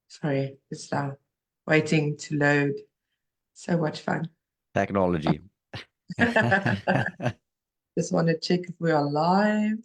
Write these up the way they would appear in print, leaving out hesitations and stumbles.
Sorry, it's now waiting to load. So much fun. Technology. Just want to check if we are live.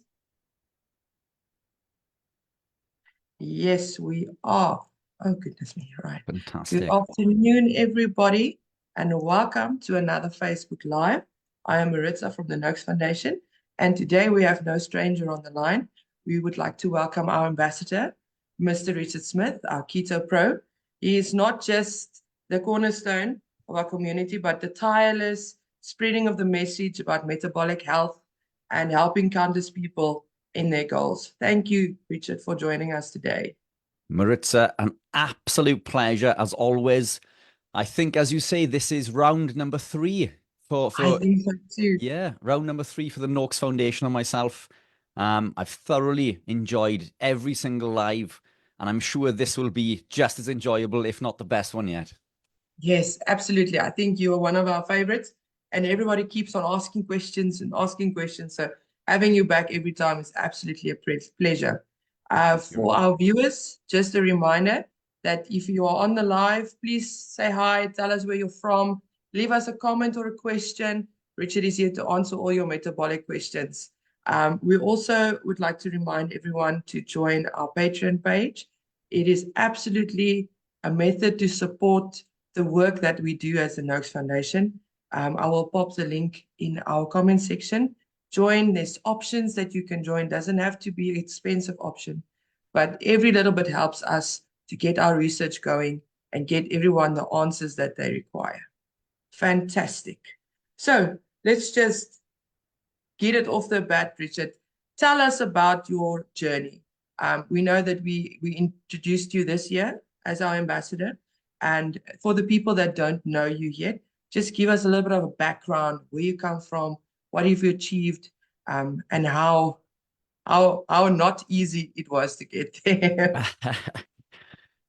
Yes, we are. Oh, goodness me. Right. Good Fantastic. afternoon, everybody, and welcome to another Facebook Live. I am Maritza from the Noakes Foundation, and today we have no stranger on the line. We would like to welcome our ambassador, Mr. Richard Smith, our Keto Pro. He is not just the cornerstone of our community, but the tireless spreading of the message about metabolic health and helping countless people in their goals. Thank you, Richard, for joining us today. Maritza, an absolute pleasure as always. I think, as you say, this is round number 3 I think so too. yeah, round number 3 for the Noakes Foundation and myself. I've thoroughly enjoyed every single live, and I'm sure this will be just as enjoyable, if not the best one yet. Yes, absolutely. I think you are one of our favorites, and everybody keeps on asking questions and asking questions. So having you back every time is absolutely a pleasure. For our viewers, just a reminder that if you are on the live, please say hi, tell us where you're from, leave us a comment or a question. Richard is here to answer all your metabolic questions. We also would like to remind everyone to join our Patreon page. It is absolutely a method to support the work that we do as the Noakes Foundation. I will pop the link in our comment section. Join. There's options that you can join. Doesn't have to be an expensive option, but every little bit helps us to get our research going and get everyone the answers that they require. Fantastic. So let's just get it off the bat, Richard. Tell us about your journey. We know that we introduced you this year as our ambassador. And for the people that don't know you yet, just give us a little bit of a background, where you come from, what have you achieved, and how not easy it was to get there.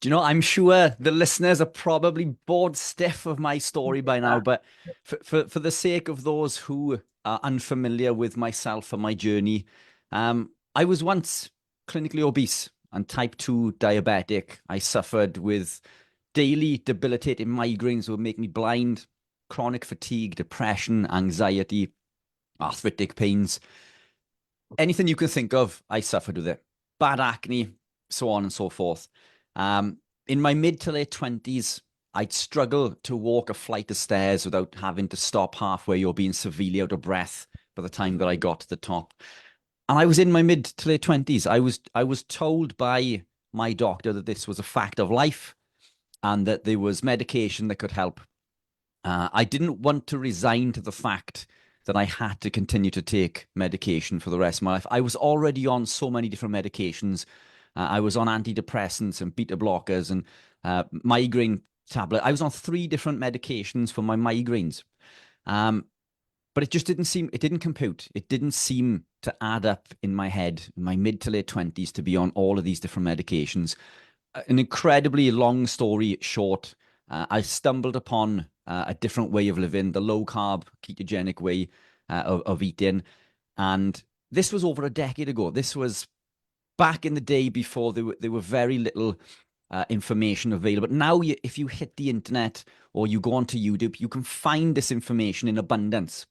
Do you know, I'm sure the listeners are probably bored stiff of my story by now, but for the sake of those who are unfamiliar with myself and my journey, I was once clinically obese and type 2 diabetic. I suffered with daily debilitating migraines that would make me blind, chronic fatigue, depression, anxiety, arthritic pains. Anything you can think of, I suffered with it. Bad acne, so on and so forth. In my mid to late 20s, I'd struggle to walk a flight of stairs without having to stop halfway or being severely out of breath by the time that I got to the top. And I was in my mid to late 20s. I was told by my doctor that this was a fact of life and that there was medication that could help. I didn't want to resign to the fact that I had to continue to take medication for the rest of my life. I was already on so many different medications. I was on antidepressants and beta blockers and migraine tablet. I was on 3 different medications for my migraines. But it just didn't compute. It didn't seem to add up in my head in my mid to late 20s to be on all of these different medications. An incredibly long story short, I stumbled upon a different way of living, the low carb, ketogenic way of eating. And this was over a decade ago. This was back in the day before there were very little information available. Now, if you hit the internet or you go onto YouTube, you can find this information in abundance.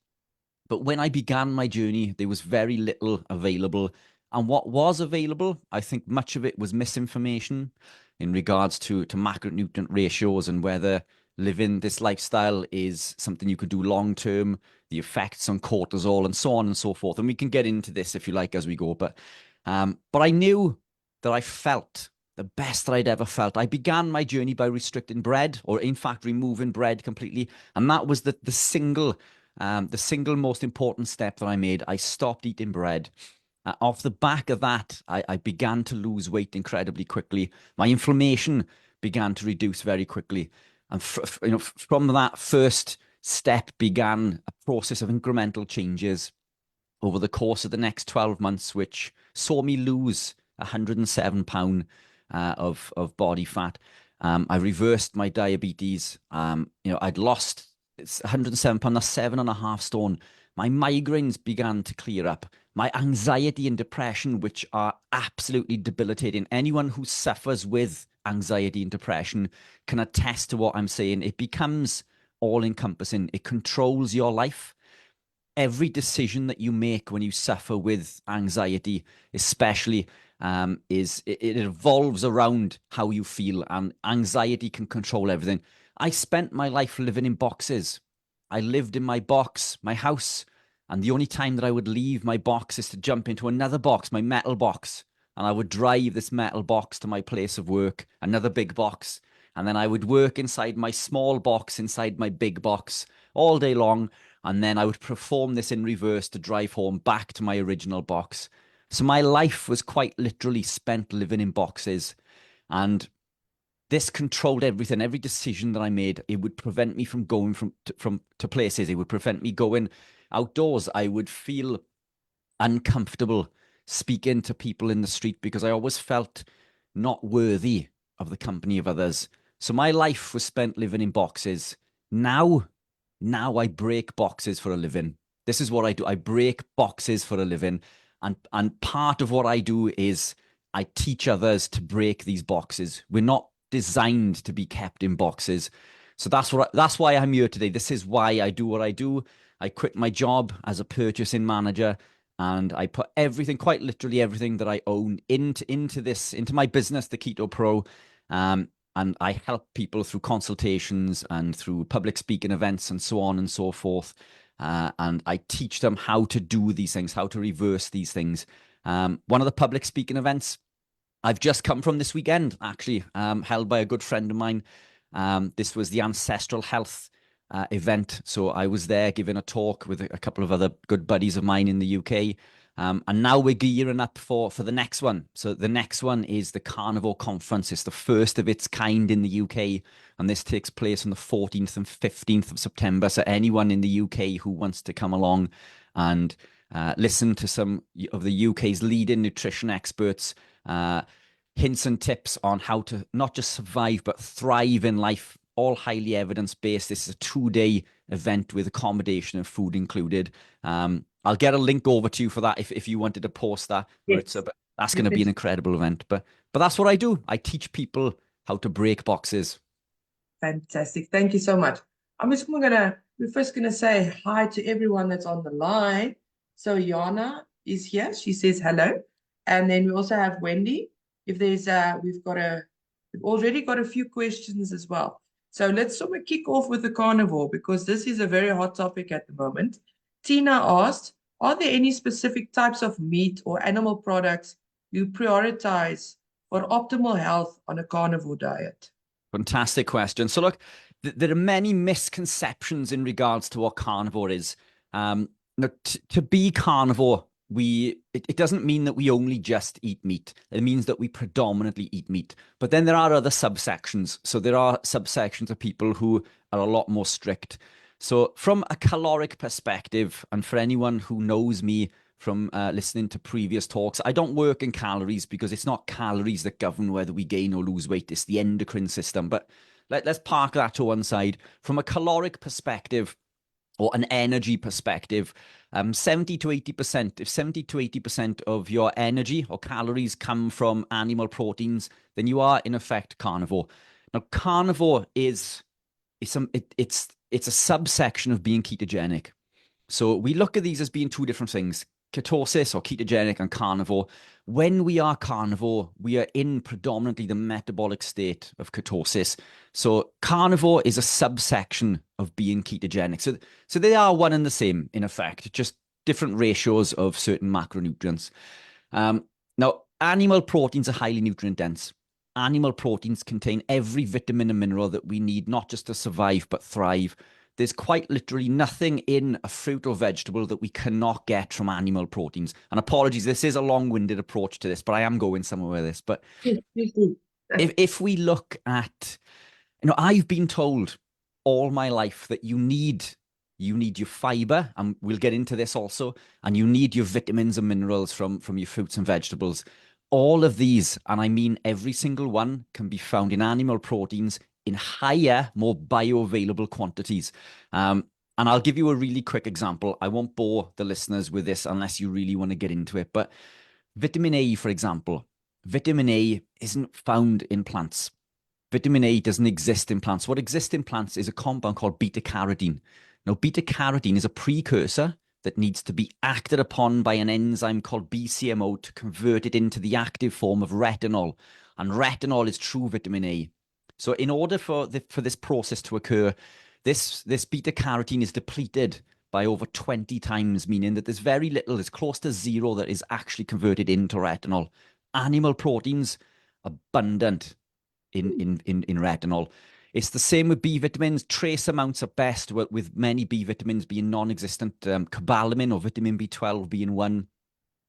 But when I began my journey, there was very little available. And what was available, I think much of it was misinformation in regards to macronutrient ratios and whether living this lifestyle is something you could do long term, the effects on cortisol and so on and so forth. And we can get into this if you like as we go. But I knew that I felt the best that I'd ever felt. I began my journey by restricting bread, or in fact removing bread completely. And that was the single most important step that I made. I stopped eating bread. Off the back of that, I began to lose weight incredibly quickly. My inflammation began to reduce very quickly. And from that first step began a process of incremental changes over the course of the next 12 months, which saw me lose 107 pounds of body fat. I reversed my diabetes. I'd lost 107 pounds, that's 7.5 stone. My migraines began to clear up. my anxiety and depression, which are absolutely debilitating. Anyone who suffers with anxiety and depression can attest to what I'm saying. It becomes all encompassing. It controls your life. Every decision that you make when you suffer with anxiety, especially, it evolves around how you feel, and anxiety can control everything. I spent my life living in boxes. I lived in my box, my house, and the only time that I would leave my box is to jump into another box, my metal box, and I would drive this metal box to my place of work, another big box, and then I would work inside my small box, inside my big box, all day long, and then I would perform this in reverse to drive home back to my original box. So my life was quite literally spent living in boxes, and this controlled everything. Every decision that I made, it would prevent me from going to places. It would prevent me going outdoors. I would feel uncomfortable speaking to people in the street because I always felt not worthy of the company of others. So my life was spent living in boxes. Now I break boxes for a living. This is what I do. I break boxes for a living. And part of what I do is I teach others to break these boxes. We're not designed to be kept in boxes. So that's why I'm here today. This is why I do what I do. I quit my job as a purchasing manager, and I put everything, quite literally everything that I own into my business, the Keto Pro. And I help people through consultations and through public speaking events and so on and so forth. And I teach them how to do these things, how to reverse these things. One of the public speaking events I've just come from this weekend, actually, held by a good friend of mine. This was the Ancestral Health event. So I was there giving a talk with a couple of other good buddies of mine in the UK. And now we're gearing up for the next one. So the next one is the Carnivore Conference. It's the first of its kind in the UK. And this takes place on the 14th and 15th of September. So anyone in the UK who wants to come along and listen to some of the UK's leading nutrition experts, hints and tips on how to not just survive, but thrive in life, all highly evidence-based. This is a 2-day event with accommodation and food included. I'll get a link over to you for that if you wanted to post that. Yes. But that's going to be an incredible event. But that's what I do. I teach people how to break boxes. Fantastic. Thank you so much. We're first gonna say hi to everyone that's on the line. So Yana is here. She says hello. And then we also have Wendy. If there's we've already got a few questions as well. So let's sort of kick off with the carnivore because this is a very hot topic at the moment. Tina asked, are there any specific types of meat or animal products you prioritize for optimal health on a carnivore diet? Fantastic question. So look, there are many misconceptions in regards to what carnivore is. Now, to be carnivore, it doesn't mean that we only just eat meat. It means that we predominantly eat meat. But then there are other subsections. So there are subsections of people who are a lot more strict. So from a caloric perspective, and for anyone who knows me from listening to previous talks, I don't work in calories because it's not calories that govern whether we gain or lose weight. It's the endocrine system. But let's park that to one side. From a caloric perspective, or an energy perspective, 70 to 80%, if 70 to 80% of your energy or calories come from animal proteins, then you are in effect carnivore. Now, carnivore it's a subsection of being ketogenic. So we look at these as being two different things: ketosis or ketogenic and carnivore. When we are carnivore, we are in predominantly the metabolic state of ketosis. So carnivore is a subsection of being ketogenic. So they are one and the same in effect, just different ratios of certain macronutrients. Now, animal proteins are highly nutrient dense. Animal proteins contain every vitamin and mineral that we need, not just to survive, but thrive. There's quite literally nothing in a fruit or vegetable that we cannot get from animal proteins. And apologies, this is a long-winded approach to this, but I am going somewhere with this. But if we look at, I've been told all my life that you need your fiber, and we'll get into this also, and you need your vitamins and minerals from your fruits and vegetables. All of these, and I mean every single one, can be found in animal proteins in higher, more bioavailable quantities. And I'll give you a really quick example. I won't bore the listeners with this unless you really want to get into it. But vitamin A, for example, vitamin A isn't found in plants. Vitamin A doesn't exist in plants. What exists in plants is a compound called beta carotene. Now, beta carotene is a precursor that needs to be acted upon by an enzyme called BCMO to convert it into the active form of retinol. And retinol is true vitamin A. So in order for this process to occur, this beta carotene is depleted by over 20 times, meaning that there's very little, it's close to zero, that is actually converted into retinol. Animal proteins, abundant in retinol. It's the same with B vitamins, trace amounts at best, with many B vitamins being non-existent. Cobalamin or vitamin B12 being one.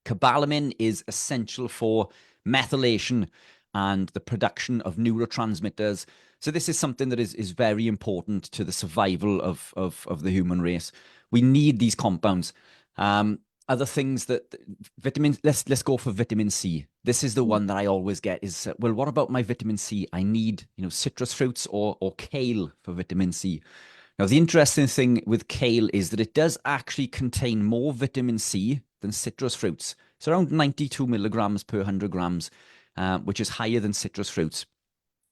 Cobalamin is essential for methylation and the production of neurotransmitters. So this is something that is very important to the survival of the human race. We need these compounds. Other things that vitamins, let's go for vitamin C. This is the one that I always get is, well, what about my vitamin C? I need, citrus fruits or kale for vitamin C. Now, the interesting thing with kale is that it does actually contain more vitamin C than citrus fruits. It's around 92 milligrams per 100 grams, which is higher than citrus fruits.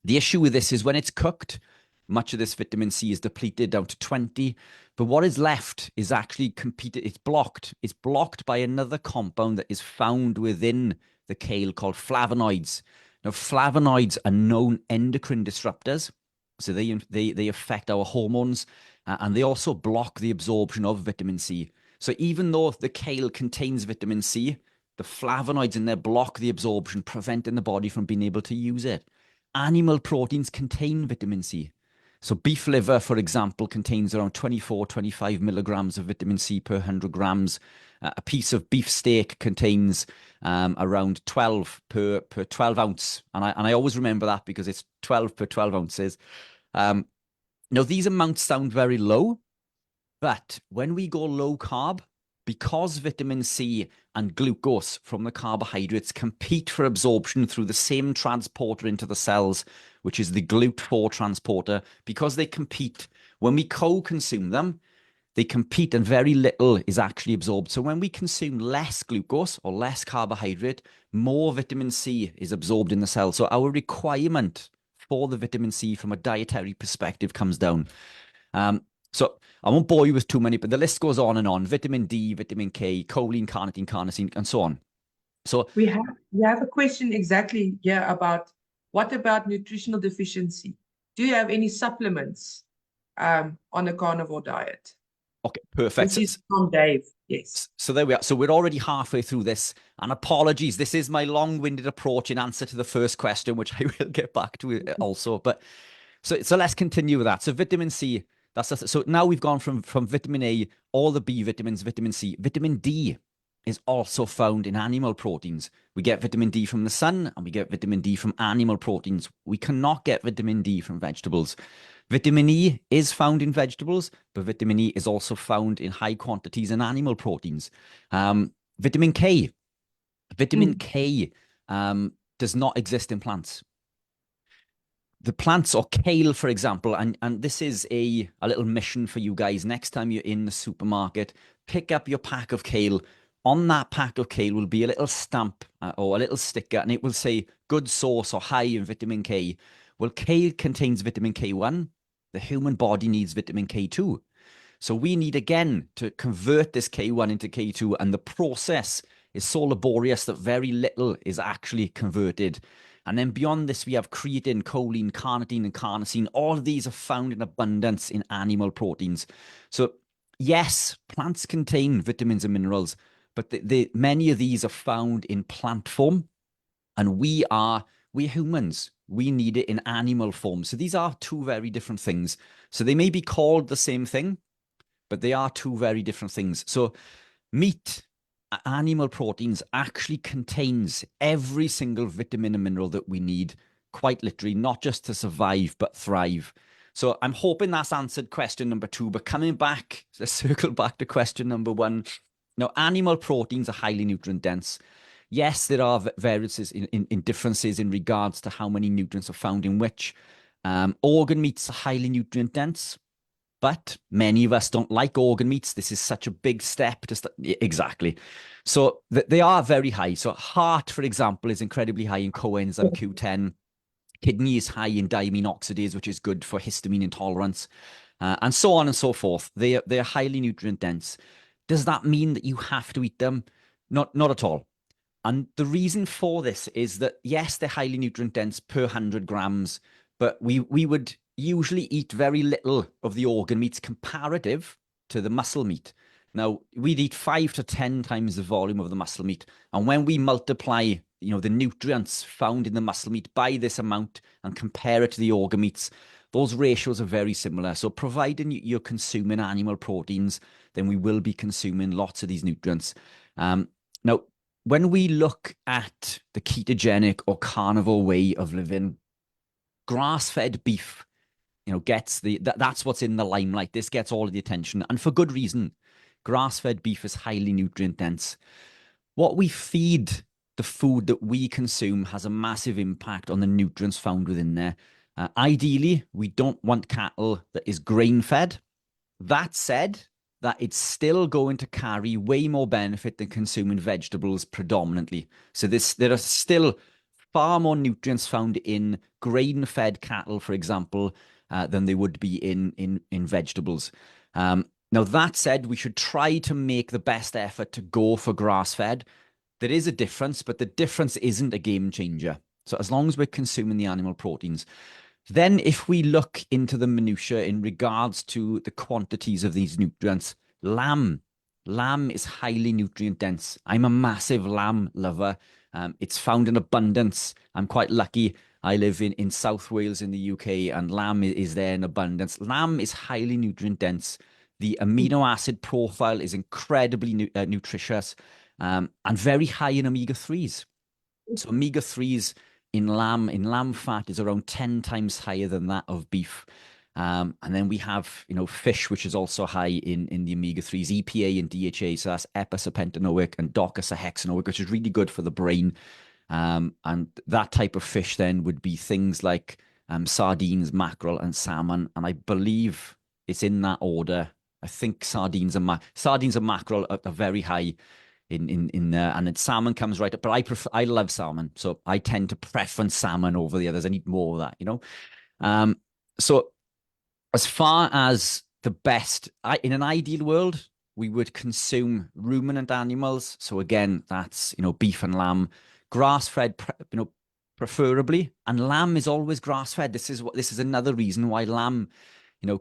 The issue with this is when it's cooked, much of this vitamin C is depleted down to 20, but what is left is actually competed. It's blocked. It's blocked by another compound that is found within the kale called flavonoids. Now, flavonoids are known endocrine disruptors, so they affect our hormones, and they also block the absorption of vitamin C. So even though the kale contains vitamin C, the flavonoids in there block the absorption, preventing the body from being able to use it. Animal proteins contain vitamin C. So beef liver, for example, contains around 24, 25 milligrams of vitamin C per 100 grams. A piece of beef steak contains around 12 per 12 ounce. And I always remember that because it's 12 per 12 ounces. Now, these amounts sound very low, but when we go low carb, because vitamin C and glucose from the carbohydrates compete for absorption through the same transporter into the cells, which is the GLUT4 transporter, because they compete, when we co-consume them, they compete and very little is actually absorbed. So when we consume less glucose or less carbohydrate, more vitamin C is absorbed in the cell. So our requirement for the vitamin C from a dietary perspective comes down. So I won't bore you with too many, but the list goes on and on. Vitamin D, vitamin K, choline, carnitine, carnosine, and so on. So we have a question exactly here about what about nutritional deficiency? Do you have any supplements on a carnivore diet? Okay, perfect. This is from Dave. Yes. So there we are. So we're already halfway through this. And apologies, this is my long-winded approach in answer to the first question, which I will get back to also. But so let's continue with that. So vitamin C. So now we've gone from vitamin A, all the B vitamins, vitamin C. Vitamin D is also found in animal proteins. We get vitamin D from the sun and we get vitamin D from animal proteins. We cannot get vitamin D from vegetables. Vitamin E is found in vegetables, but vitamin E is also found in high quantities in animal proteins. Vitamin K. Vitamin K does not exist in plants. The plants, or kale, for example, and this is a little mission for you guys. Next time you're in the supermarket, pick up your pack of kale. On that pack of kale will be a little stamp or a little sticker, and it will say good source or high in vitamin K. Well, kale contains vitamin K1. The human body needs vitamin K2. So we need, again, to convert this K1 into K2, and the process is so laborious that very little is actually converted. And then beyond this, we have creatine, choline, carnitine, and carnosine. All of these are found in abundance in animal proteins. So yes, plants contain vitamins and minerals, but many of these are found in plant form. And we humans, we need it in animal form. So these are two very different things. So they may be called the same thing, but they are two very different things. So meat, animal proteins, actually contains every single vitamin and mineral that we need, quite literally, not just to survive, but thrive. So I'm hoping that's answered question number 2, but coming back, let's circle back to question number 1. Now, animal proteins are highly nutrient dense. Yes, there are variances in differences in regards to how many nutrients are found in which. Organ meats are highly nutrient dense. but many of us don't like organ meats. This is such a big step to start. Exactly. So they are very high. So heart, for example, is incredibly high in coenzyme Q10. Kidney is high in diamine oxidase, which is good for histamine intolerance, and so on and so forth. They're highly nutrient dense. Does that mean that you have to eat them? Not at all. And the reason for this is that, yes, they're highly nutrient dense per 100 grams, but we would usually eat very little of the organ meats comparative to the muscle meat. Now, we'd eat 5 to 10 times the volume of the muscle meat. And when we multiply, the nutrients found in the muscle meat by this amount and compare it to the organ meats, those ratios are very similar. So providing you're consuming animal proteins, then we will be consuming lots of these nutrients. Now, when we look at the ketogenic or carnivore way of living, grass-fed beef, gets that's what's in the limelight. This gets all of the attention, and for good reason. Grass-fed beef is highly nutrient dense. What we feed, the food that we consume, has a massive impact on the nutrients found within there. Ideally, we don't want cattle that is grain-fed. That said, that it's still going to carry way more benefit than consuming vegetables predominantly. So there are still far more nutrients found in grain-fed cattle, for example, than they would be in vegetables. Now, that said, we should try to make the best effort to go for grass-fed. There is a difference, but the difference isn't a game changer. So as long as we're consuming the animal proteins. Then if we look into the minutiae in regards to the quantities of these nutrients, lamb is highly nutrient dense. I'm a massive lamb lover. It's found in abundance. I'm quite lucky. I live in South Wales in the UK, and lamb is there in abundance. Lamb is highly nutrient dense. The amino acid profile is incredibly nutritious, and very high in omega-3s. So omega-3s in lamb fat is around 10 times higher than that of beef. And then we have, fish, which is also high in the omega-3s, EPA and DHA. So that's epicipentanoic and docosahexaenoic, which is really good for the brain. And that type of fish then would be things like sardines, mackerel, and salmon. And I believe it's in that order. I think sardines and mackerel are very high in there, and then salmon comes right up. But I love salmon, so I tend to preference salmon over the others. I need more of that, So as far as the best, in an ideal world, we would consume ruminant animals. So again, that's beef and lamb, grass-fed, preferably, and lamb is always grass-fed. This is another reason why lamb,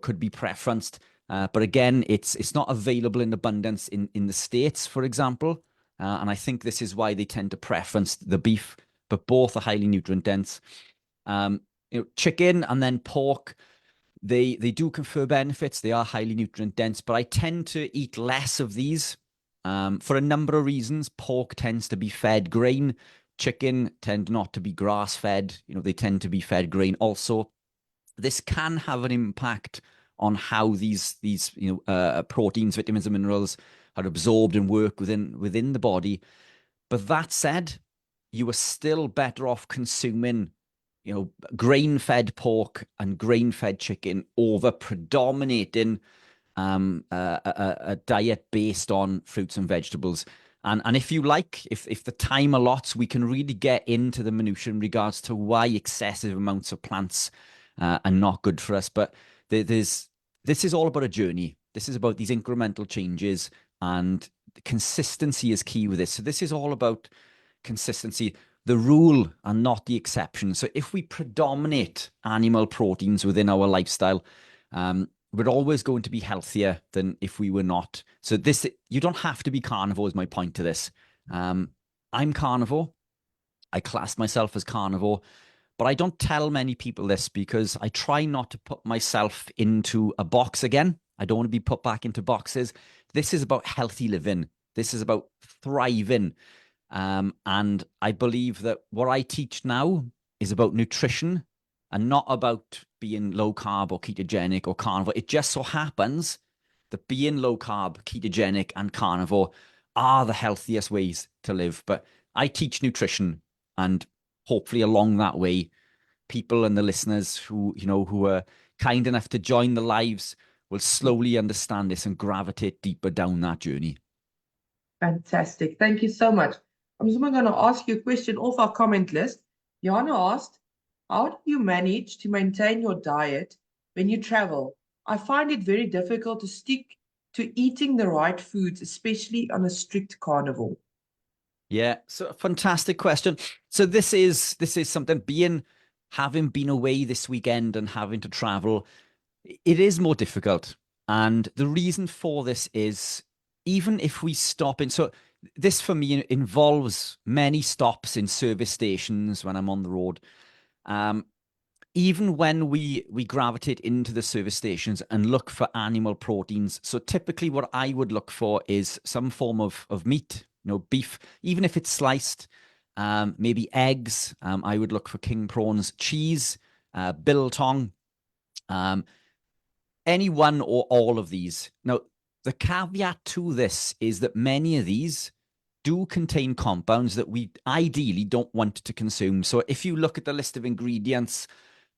could be preferenced. But again, it's not available in abundance in the States, for example. And I think this is why they tend to preference the beef, but both are highly nutrient dense. Chicken and then pork, they do confer benefits. They are highly nutrient dense, but I tend to eat less of these for a number of reasons. Pork tends to be fed grain. Chicken tend not to be grass-fed. They tend to be fed grain also. This can have an impact on how these proteins, vitamins, and minerals are absorbed and work within the body. But that said, you are still better off consuming, grain-fed pork and grain-fed chicken over predominating a diet based on fruits and vegetables. And if you like, if the time allots, we can really get into the minutiae in regards to why excessive amounts of plants are not good for us. But this is all about a journey. This is about these incremental changes, and consistency is key with this. So this is all about consistency, the rule and not the exception. So if we predominate animal proteins within our lifestyle, we're always going to be healthier than if we were not. So you don't have to be carnivore is my point to this. I'm carnivore. I class myself as carnivore. But I don't tell many people this because I try not to put myself into a box again. I don't want to be put back into boxes. This is about healthy living. This is about thriving. And I believe that what I teach now is about nutrition and not about being low carb or ketogenic or carnivore. It just so happens that being low carb, ketogenic, and carnivore are the healthiest ways to live. But I teach nutrition, and hopefully along that way, people and the listeners who are kind enough to join the lives will slowly understand this and gravitate deeper down that journey. Fantastic. Thank you so much. I'm just going to ask you a question off our comment list. Jana asked, how do you manage to maintain your diet when you travel? I find it very difficult to stick to eating the right foods, especially on a strict carnivore. Yeah, so fantastic question. So this is something, having been away this weekend and having to travel, it is more difficult. And the reason for this is, even if we stop in, so this for me involves many stops in service stations when I'm on the road. Even when we gravitate into the service stations and look for animal proteins, so typically what I would look for is some form of meat, beef, even if it's sliced, maybe eggs. I would look for king prawns, cheese, biltong, any one or all of these. Now, the caveat to this is that many of these do contain compounds that we ideally don't want to consume. So if you look at the list of ingredients,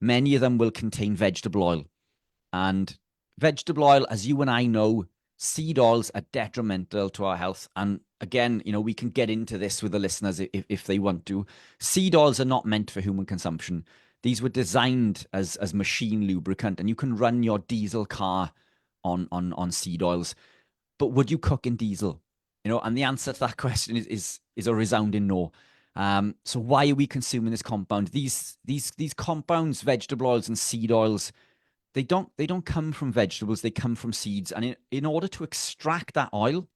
many of them will contain vegetable oil. And vegetable oil, as you and I know, seed oils are detrimental to our health. And again, we can get into this with the listeners if they want to. Seed oils are not meant for human consumption. These were designed as machine lubricant, and you can run your diesel car on seed oils. But would you cook in diesel? And the answer to that question is a resounding no. So why are we consuming this compound? These compounds, vegetable oils and seed oils, they don't come from vegetables, they come from seeds. And in order to extract that oil,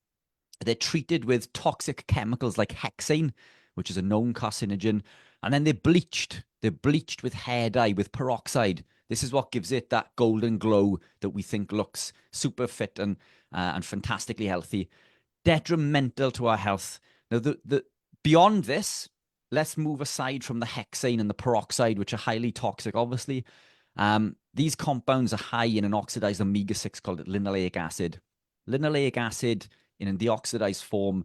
they're treated with toxic chemicals like hexane, which is a known carcinogen, and then they're bleached. They're bleached with hair dye, with peroxide. This is what gives it that golden glow that we think looks super fit and fantastically healthy. Detrimental to our health. Now, beyond this, let's move aside from the hexane and the peroxide, which are highly toxic, obviously. These compounds are high in an oxidized omega-6 called linoleic acid. Linoleic acid in the oxidized form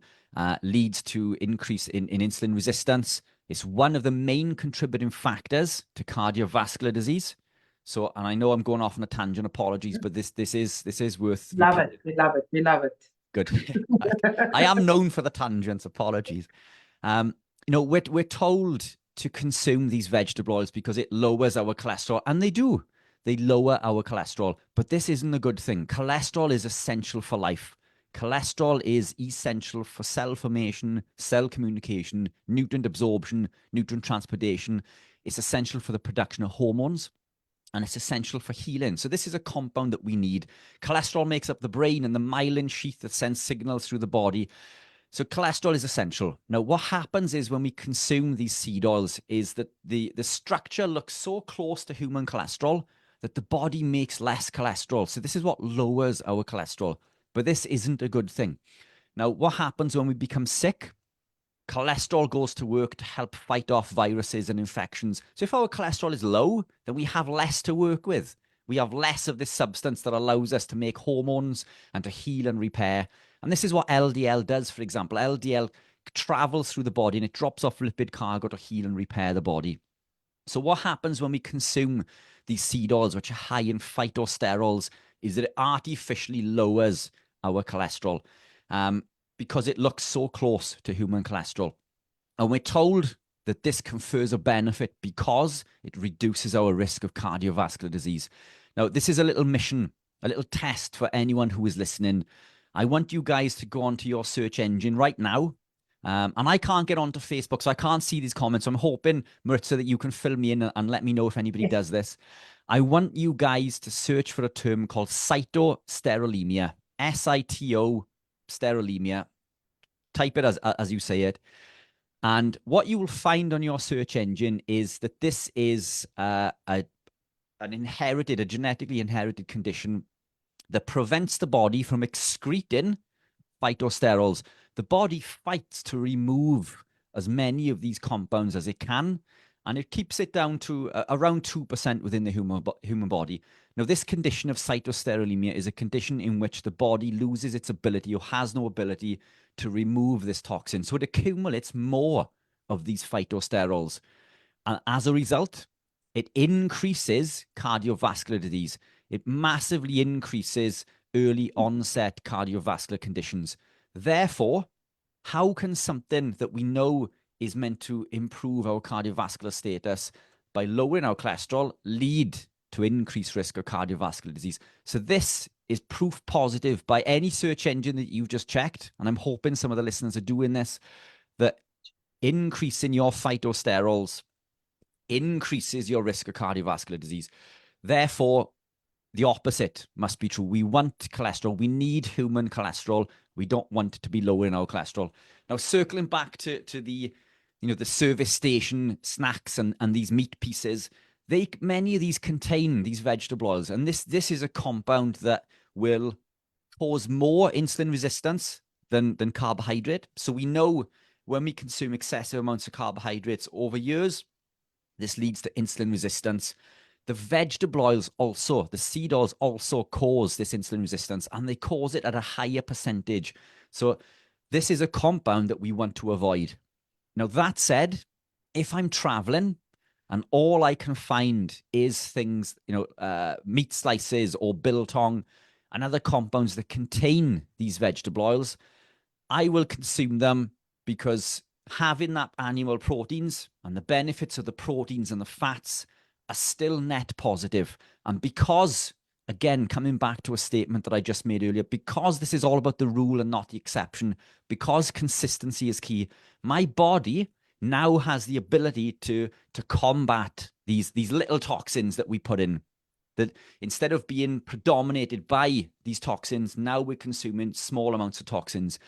leads to increase in insulin resistance. It's one of the main contributing factors to cardiovascular disease. So, and I know I'm going off on a tangent, apologies, but this is worth Love it. We love it. We love it. Good. I am known for the tangents, apologies. We're told to consume these vegetable oils because it lowers our cholesterol, and they do. They lower our cholesterol, but this isn't a good thing. Cholesterol is essential for life. Cholesterol is essential for cell formation, cell communication, nutrient absorption, nutrient transportation. It's essential for the production of hormones, and it's essential for healing. So this is a compound that we need. Cholesterol makes up the brain and the myelin sheath that sends signals through the body. So cholesterol is essential. Now, what happens is when we consume these seed oils is that the structure looks so close to human cholesterol that the body makes less cholesterol. So this is what lowers our cholesterol. But this isn't a good thing. Now, what happens when we become sick? Cholesterol goes to work to help fight off viruses and infections. So if our cholesterol is low, then we have less to work with. We have less of this substance that allows us to make hormones and to heal and repair. And this is what LDL does, for example. LDL travels through the body and it drops off lipid cargo to heal and repair the body. So what happens when we consume these seed oils, which are high in phytosterols, is that it artificially lowers our cholesterol because it looks so close to human cholesterol. And we're told that this confers a benefit because it reduces our risk of cardiovascular disease. Now, this is a little mission, a little test for anyone who is listening. I want you guys to go onto your search engine right now. And I can't get onto Facebook, so I can't see these comments. So I'm hoping, Maritza, that you can fill me in and let me know if anybody does this. I want you guys to search for a term called cytosterolemia, SITO sterolemia. Type it as you say it. And what you will find on your search engine is that this is a genetically inherited condition that prevents the body from excreting phytosterols. The body fights to remove as many of these compounds as it can, and it keeps it down to around 2% within the human body. Now, this condition of cytosterolemia is a condition in which the body loses its ability or has no ability to remove this toxin. So it accumulates more of these phytosterols. And as a result, it increases cardiovascular disease. it massively increases early onset cardiovascular conditions. Therefore, how can something that we know is meant to improve our cardiovascular status by lowering our cholesterol lead to increased risk of cardiovascular disease? So this is proof positive by any search engine that you've just checked, and I'm hoping some of the listeners are doing this, that increasing your phytosterols increases your risk of cardiovascular disease. Therefore, the opposite must be true. We want cholesterol. We need human cholesterol. We don't want to be lowering our cholesterol. Now, circling back to the, the service station snacks and these meat pieces, many of these contain these vegetable oils, and this is a compound that will cause more insulin resistance than carbohydrate. So we know when we consume excessive amounts of carbohydrates over years, this leads to insulin resistance. The vegetable oils also, the seed oils also cause this insulin resistance, and they cause it at a higher percentage. So this is a compound that we want to avoid. Now, that said, if I'm traveling and all I can find is things, meat slices or biltong and other compounds that contain these vegetable oils, I will consume them because having that animal proteins and the benefits of the proteins and the fats are still net positive. And because, again, coming back to a statement that I just made earlier, because this is all about the rule and not the exception, because consistency is key, my body now has the ability to combat these little toxins that we put in. That instead of being predominated by these toxins, now we're consuming small amounts of toxins.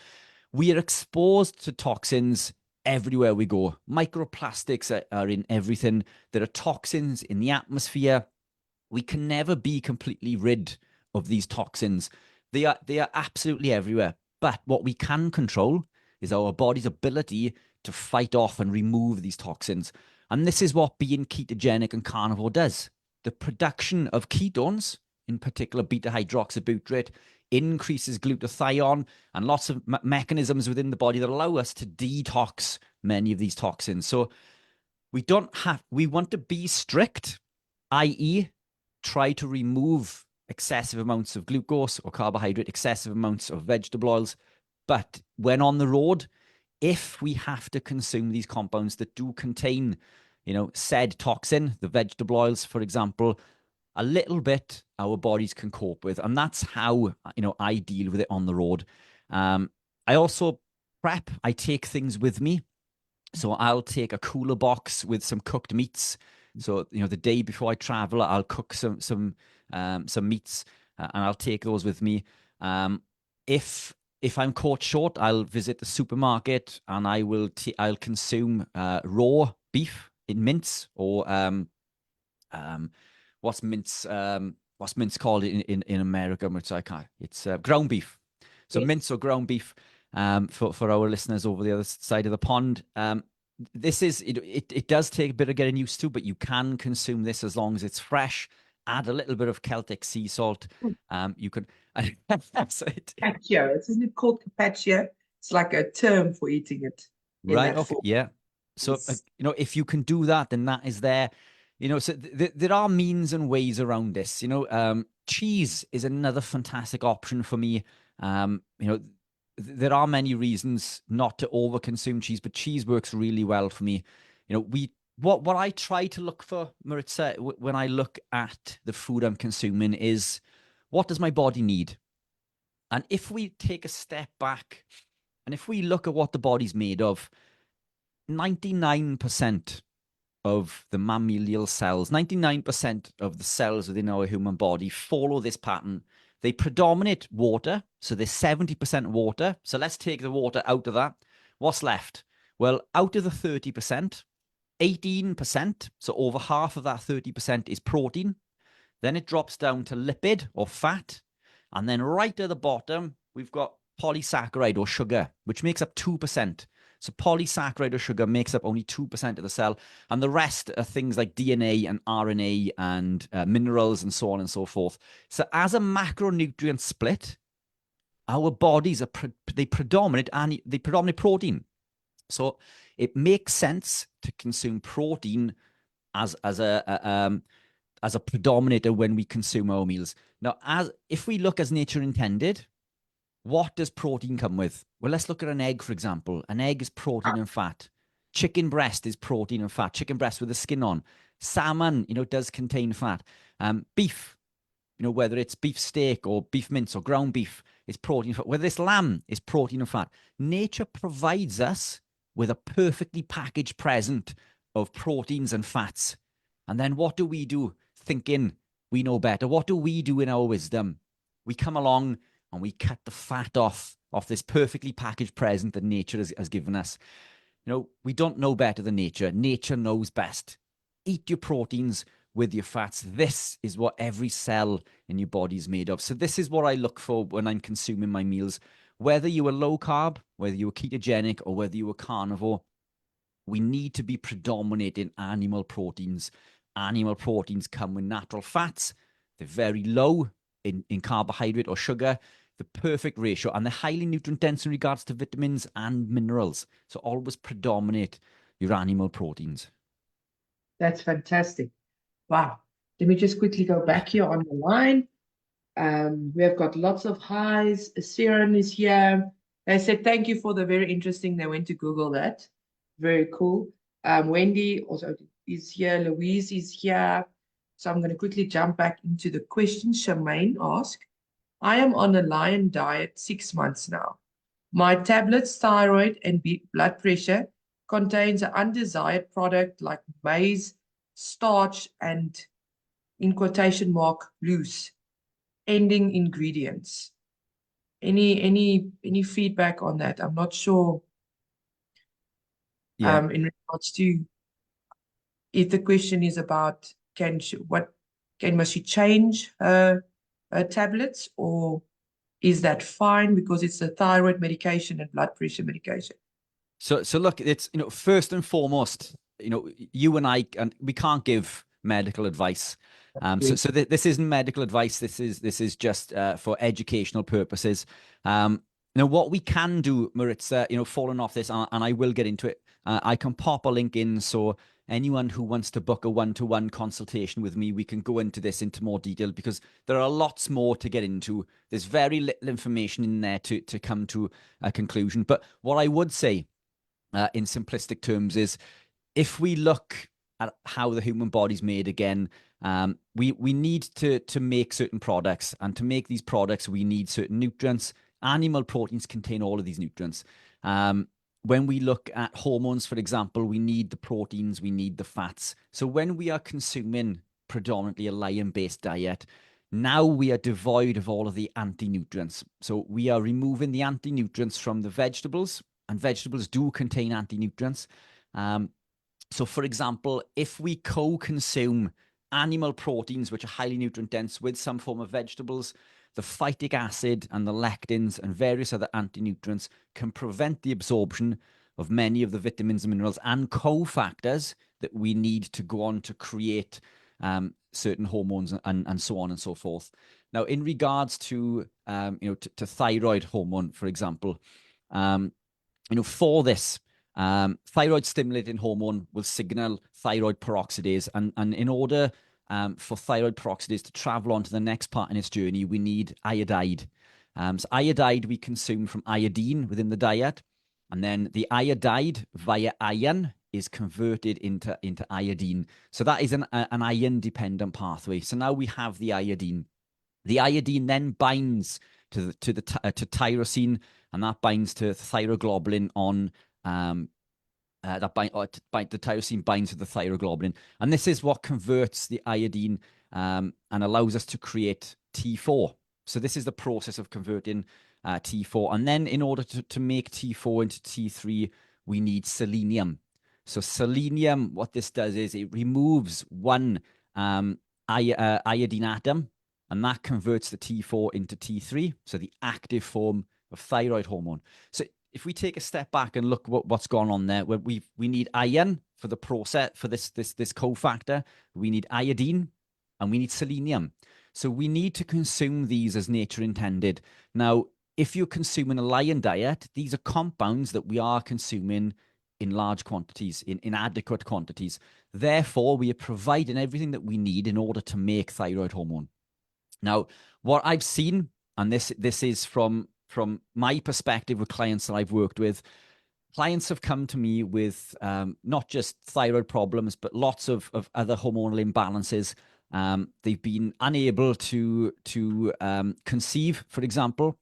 We are exposed to toxins everywhere we go. Microplastics are in everything. There are toxins in the atmosphere. We can never be completely rid of these toxins. They are absolutely everywhere. But what we can control is our body's ability to fight off and remove these toxins. And this is what being ketogenic and carnivore does. The production of ketones, in particular beta-hydroxybutyrate, increases glutathione and lots of mechanisms within the body that allow us to detox many of these toxins. So we want to be strict, i.e. try to remove excessive amounts of glucose or carbohydrate, excessive amounts of vegetable oils. But when on the road, if we have to consume these compounds that do contain, said toxin, the vegetable oils, for example, a little bit our bodies can cope with. And that's how, I deal with it on the road. I also prep. I take things with me. So I'll take a cooler box with some cooked meats. So, the day before I travel, I'll cook some meats and I'll take those with me. If I'm caught short, I'll visit the supermarket and I'll consume raw beef in mince, or what's mince called in America, which I can't. It's ground beef. So yes. Mince or ground beef for our listeners over the other side of the pond. This is it does take a bit of getting used to, but you can consume this as long as it's fresh. Add a little bit of Celtic sea salt. You can. Carpaccio, isn't it called carpaccio? It's like a term for eating it. Right. Okay. Yeah. So if you can do that, then that is there. So there are means and ways around this. Cheese is another fantastic option for me. There are many reasons not to overconsume cheese, but cheese works really well for me. What I try to look for, Maritza, when I look at the food I'm consuming is, what does my body need? And if we take a step back and if we look at what the body's made of, 99% of the mammalian cells, 99% of the cells within our human body follow this pattern. They predominate water, so they're 70% water. So let's take the water out of that. What's left? Well, out of the 30%, 18%, so over half of that 30% is protein. Then it drops down to lipid or fat. And then right at the bottom, we've got polysaccharide or sugar, which makes up 2%. So polysaccharide or sugar makes up only 2% of the cell. And the rest are things like DNA and RNA and minerals and so on and so forth. So as a macronutrient split, our bodies they predominate protein. So it makes sense to consume protein as a as a predominator when we consume our meals. Now, if we look as nature intended, what does protein come with? Well, let's look at an egg, for example. An egg is protein and fat. Chicken breast is protein and fat. Chicken breast with the skin on. Salmon, does contain fat. Beef, whether it's beef steak or beef mince or ground beef, is protein and fat. Whether it's lamb, is protein and fat. Nature provides us with a perfectly packaged present of proteins and fats. And then what do we do, thinking we know better? What do we do in our wisdom? We come along and we cut the fat off this perfectly packaged present that nature has given us. We don't know better than nature. Nature knows best. Eat your proteins with your fats. This is what every cell in your body is made of. So this is what I look for when I'm consuming my meals. Whether you are low carb, whether you are ketogenic, or whether you are carnivore, we need to be predominant in animal proteins. Animal proteins come with natural fats. They're very low in carbohydrate or sugar, the perfect ratio, and they're highly nutrient dense in regards to vitamins and minerals. So always predominate your animal proteins. That's fantastic. Wow. Let me just quickly go back here on the line. We have got lots of highs. Siren is here. They said, thank you for the very interesting. They went to Google that. Very cool. Wendy also is here. Louise is here. So I'm going to quickly jump back into the question Charmaine asked. I am on a lion diet 6 months now. My tablets, thyroid, and blood pressure contains an undesired product like maize, starch, and in quotation mark, loose, ending ingredients. Any feedback on that? I'm not sure. Yeah. In regards to if the question is about must she change her tablets, or is that fine because it's a thyroid medication and blood pressure medication? So look, it's first and foremost, you and I, and we can't give medical advice. So this isn't medical advice. This is just for educational purposes. Now, what we can do, Maritza, following off this, and I will get into it. I can pop a link in, so anyone who wants to book a one-to-one consultation with me, we can go into more detail, because there are lots more to get into. There's very little information in there to come to a conclusion. But what I would say, in simplistic terms, is if we look at how the human body's made again, we need to make certain products, and to make these products we need certain nutrients. Animal proteins contain all of these nutrients. When we look at hormones, for example, we need the proteins, we need the fats. So when we are consuming predominantly a lion-based diet, now we are devoid of all of the anti-nutrients. So we are removing the anti-nutrients from the vegetables, and vegetables do contain anti-nutrients. So for example, if we co-consume animal proteins, which are highly nutrient dense, with some form of vegetables, the phytic acid and the lectins and various other anti-nutrients can prevent the absorption of many of the vitamins and minerals and cofactors that we need to go on to create certain hormones and so on and so forth. Now, in regards to to thyroid hormone, for example, for this, thyroid stimulating hormone will signal thyroid peroxidase, and in order for thyroid peroxidase to travel on to the next part in its journey, we need iodide. So iodide we consume from iodine within the diet, and then the iodide via iron is converted into iodine. So that is an iron-dependent pathway. So now we have the iodine. The iodine then binds to tyrosine, and that binds to thyroglobulin on the tyrosine binds to the thyroglobulin, and this is what converts the iodine and allows us to create T4. So this is the process of converting T4, and then in order to make T4 into T3, we need selenium. So selenium, what this does is it removes one iodine atom, and that converts the T4 into T3, so the active form of thyroid hormone. So if we take a step back and look what's gone on there, where we need iron for the process, for this cofactor, we need iodine, and we need selenium. So we need to consume these as nature intended. Now, if you're consuming a lion diet, these are compounds that we are consuming in large quantities, in adequate quantities. Therefore, we are providing everything that we need in order to make thyroid hormone. Now, what I've seen, and this is from my perspective with clients that I've worked with, clients have come to me with not just thyroid problems, but lots of other hormonal imbalances. They've been unable to conceive, for example.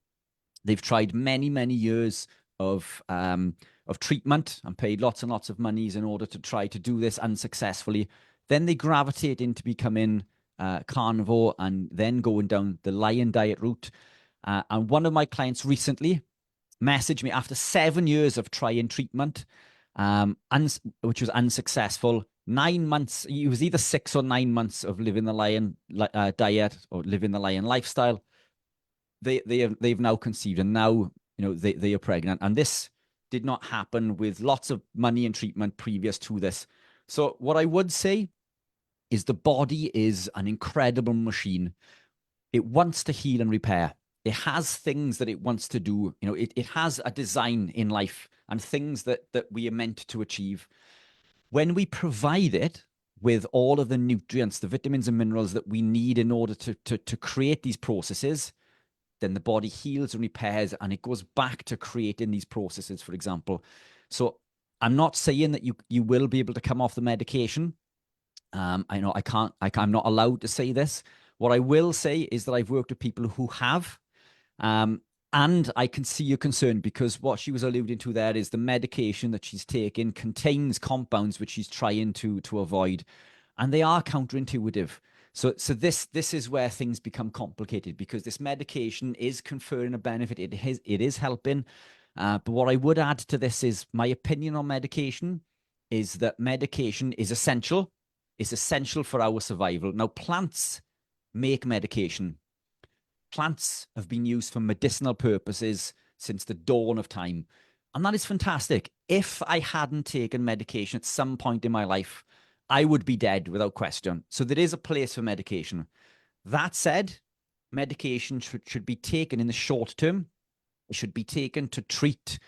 They've tried many, many years of treatment and paid lots and lots of monies in order to try to do this unsuccessfully. Then they gravitate into becoming carnivore and then going down the lion diet route. And one of my clients recently messaged me after 7 years of trying treatment, which was unsuccessful. 9 months, it was either 6 or 9 months of living the lion diet or living the lion lifestyle. They've now conceived, and now they are pregnant. And this did not happen with lots of money and treatment previous to this. So what I would say is the body is an incredible machine. It wants to heal and repair. It has things that it wants to do. It has a design in life and things that we are meant to achieve. When we provide it with all of the nutrients, the vitamins and minerals that we need in order to create these processes, then the body heals and repairs, and it goes back to creating these processes, for example. So I'm not saying that you will be able to come off the medication. I know I'm not allowed to say this. What I will say is that I've worked with people who have, and I can see your concern, because what she was alluding to there is the medication that she's taking contains compounds which she's trying to avoid, and they are counterintuitive. So this is where things become complicated, because this medication is conferring a benefit. It is helping. But what I would add to this is my opinion on medication is that medication is essential. It's essential for our survival. Now, plants make medication. Plants have been used for medicinal purposes since the dawn of time. And that is fantastic. If I hadn't taken medication at some point in my life, I would be dead without question. So there is a place for medication. That said, medication should be taken in the short term. It should be taken to treat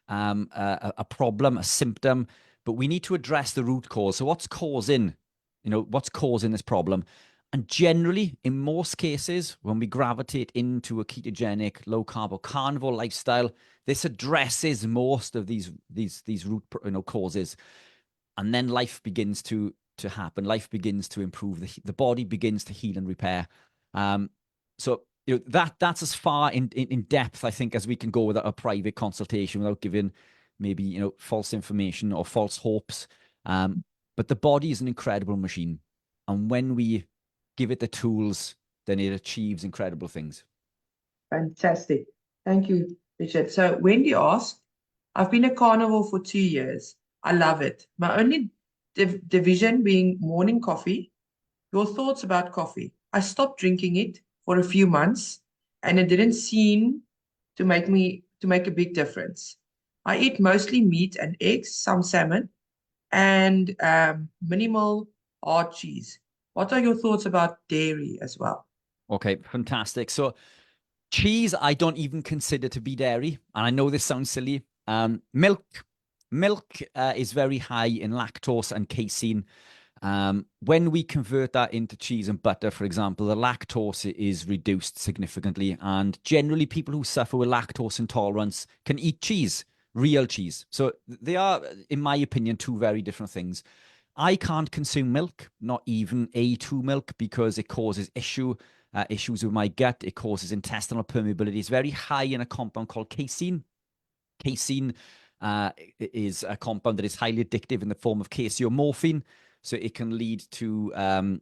a problem, a symptom, but we need to address the root cause. So what's causing this problem? And generally, in most cases, when we gravitate into a ketogenic, low carb or carnivore lifestyle, this addresses most of these root causes. And then life begins to happen. Life begins to improve. The body begins to heal and repair. So that's as far in depth, I think, as we can go with a private consultation without giving maybe false information or false hopes. But the body is an incredible machine, and when we give it the tools, then it achieves incredible things. Fantastic. Thank you, Richard. So Wendy asked, I've been a carnivore for 2 years. I love it. My only division being morning coffee. Your thoughts about coffee? I stopped drinking it for a few months, and it didn't seem to make a big difference. I eat mostly meat and eggs, some salmon, and minimal hard cheese. What are your thoughts about dairy as well? Okay, fantastic. So cheese, I don't even consider to be dairy. And I know this sounds silly. Milk is very high in lactose and casein. When we convert that into cheese and butter, for example, the lactose is reduced significantly. And generally, people who suffer with lactose intolerance can eat cheese, real cheese. So they are, in my opinion, two very different things. I can't consume milk, not even A2 milk, because it causes issues with my gut. It causes intestinal permeability. It's very high in a compound called casein. Casein is a compound that is highly addictive in the form of casomorphine. So it can lead to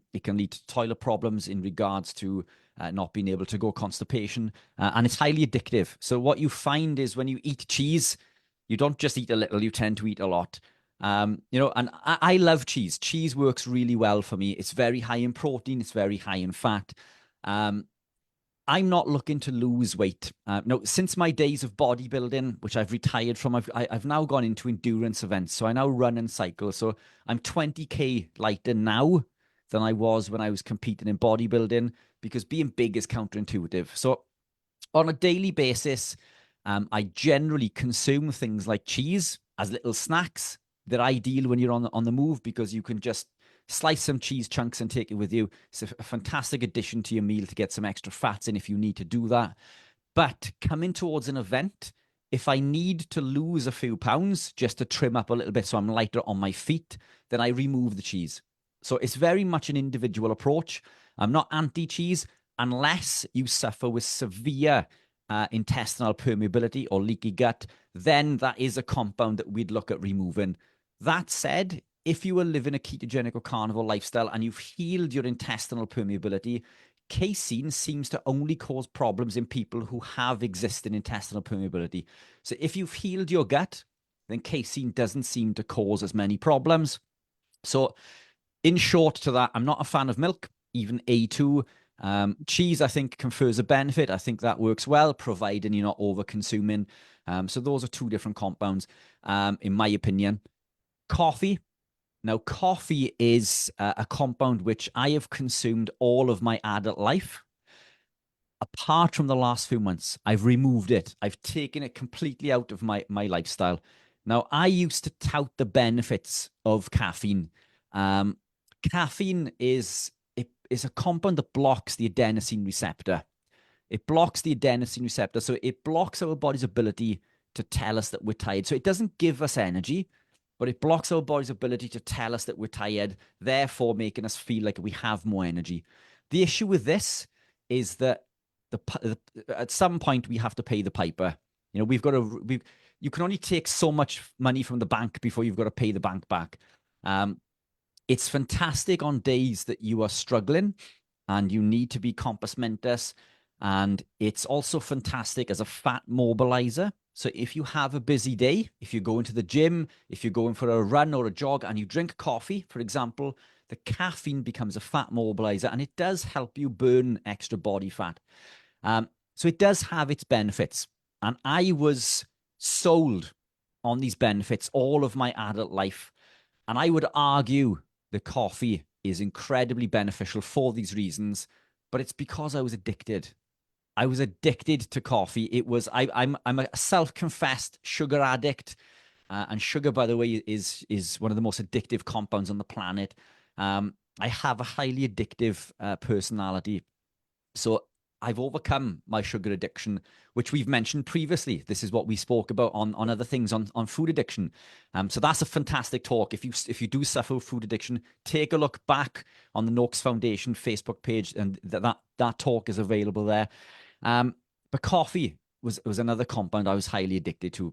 toilet problems in regards to not being able to go, constipation, and it's highly addictive. So what you find is when you eat cheese, you don't just eat a little; you tend to eat a lot. And I love cheese. Cheese works really well for me. It's very high in protein. It's very high in fat. I'm not looking to lose weight. No, since my days of bodybuilding, which I've retired from, I've now gone into endurance events. So I now run and cycle. So I'm 20K lighter now than I was when I was competing in bodybuilding, because being big is counterintuitive. So on a daily basis, I generally consume things like cheese as little snacks. They're ideal when you're on the move because you can just slice some cheese chunks and take it with you. It's a fantastic addition to your meal to get some extra fats in if you need to do that. But coming towards an event, if I need to lose a few pounds just to trim up a little bit so I'm lighter on my feet, then I remove the cheese. So it's very much an individual approach. I'm not anti-cheese unless you suffer with severe intestinal permeability or leaky gut. Then that is a compound that we'd look at removing. That said, if you are living a ketogenic or carnivore lifestyle and you've healed your intestinal permeability, casein seems to only cause problems in people who have existing intestinal permeability. So if you've healed your gut, then casein doesn't seem to cause as many problems. So in short to that, I'm not a fan of milk, even A2. Cheese, I think, confers a benefit. I think that works well, providing you're not over-consuming. So those are two different compounds, in my opinion. Coffee. Now, coffee is a compound which I have consumed all of my adult life. Apart from the last few months, I've removed it. I've taken it completely out of my lifestyle. Now, I used to tout the benefits of caffeine. Caffeine is a compound that blocks the adenosine receptor. It blocks the adenosine receptor, so it blocks our body's ability to tell us that we're tired. So it doesn't give us energy, but it blocks our body's ability to tell us that we're tired, therefore making us feel like we have more energy. The issue with this is that at some point we have to pay the piper. You know, you can only take so much money from the bank before you've got to pay the bank back. It's fantastic on days that you are struggling and you need to be compos mentis. And it's also fantastic as a fat mobilizer. So if you have a busy day, if you go into the gym, if you're going for a run or a jog and you drink coffee, for example, the caffeine becomes a fat mobilizer and it does help you burn extra body fat. So it does have its benefits. And I was sold on these benefits all of my adult life. And I would argue that coffee is incredibly beneficial for these reasons, but it's because I was addicted. I was addicted to coffee. I'm a self-confessed sugar addict, and sugar, by the way, is one of the most addictive compounds on the planet. I have a highly addictive personality, so I've overcome my sugar addiction, which we've mentioned previously. This is what we spoke about on other things on food addiction. So that's a fantastic talk. If you do suffer food addiction, take a look back on the Noakes Foundation Facebook page, and that talk is available there. But coffee was another compound I was highly addicted to.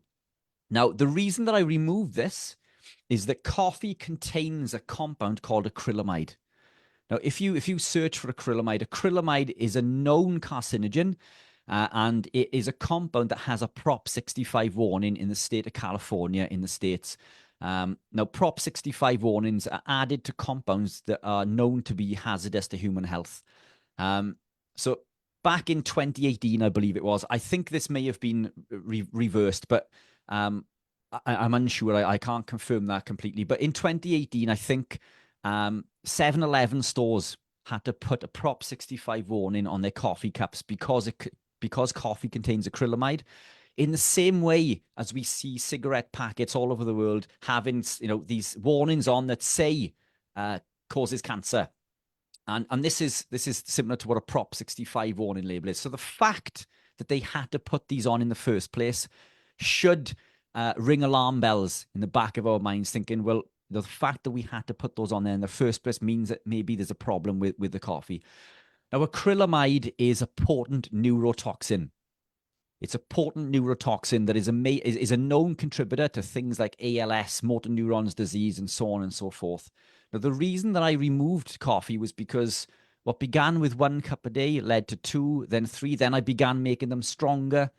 Now, the reason that I removed this is that coffee contains a compound called acrylamide. Now, if you search for acrylamide is a known carcinogen, and it is a compound that has a Prop 65 warning in the state of California in the States. Now, Prop 65 warnings are added to compounds that are known to be hazardous to human health. So back in 2018, I believe it was, I think this may have been reversed, but I'm unsure. I can't confirm that completely. But in 2018, I think 7-Eleven stores had to put a Prop 65 warning on their coffee cups because coffee contains acrylamide. In the same way as we see cigarette packets all over the world having, these warnings on that say causes cancer. And this is similar to what a Prop 65 warning label is. So the fact that they had to put these on in the first place should ring alarm bells in the back of our minds, thinking, well, the fact that we had to put those on there in the first place means that maybe there's a problem with the coffee. Now, acrylamide is a potent neurotoxin. It's a potent neurotoxin that is a known contributor to things like ALS, motor neurons disease, and so on and so forth. Now, the reason that I removed coffee was because what began with 1 cup a day led to 2, then 3, then I began making them stronger.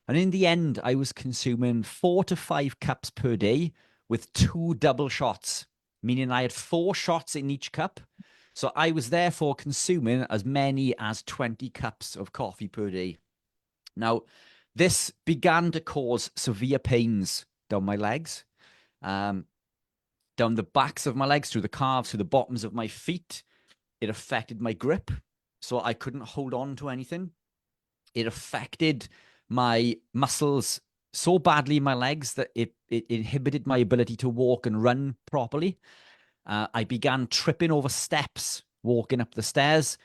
And in the end, I was consuming 4 to 5 cups per day with 2 double shots, meaning I had 4 shots in each cup. So I was therefore consuming as many as 20 cups of coffee per day. Now, this began to cause severe pains down my legs, down the backs of my legs, through the calves, through the bottoms of my feet. It affected my grip, so I couldn't hold on to anything. It affected my muscles so badly in my legs that it inhibited my ability to walk and run properly. I began tripping over steps, walking up the stairs.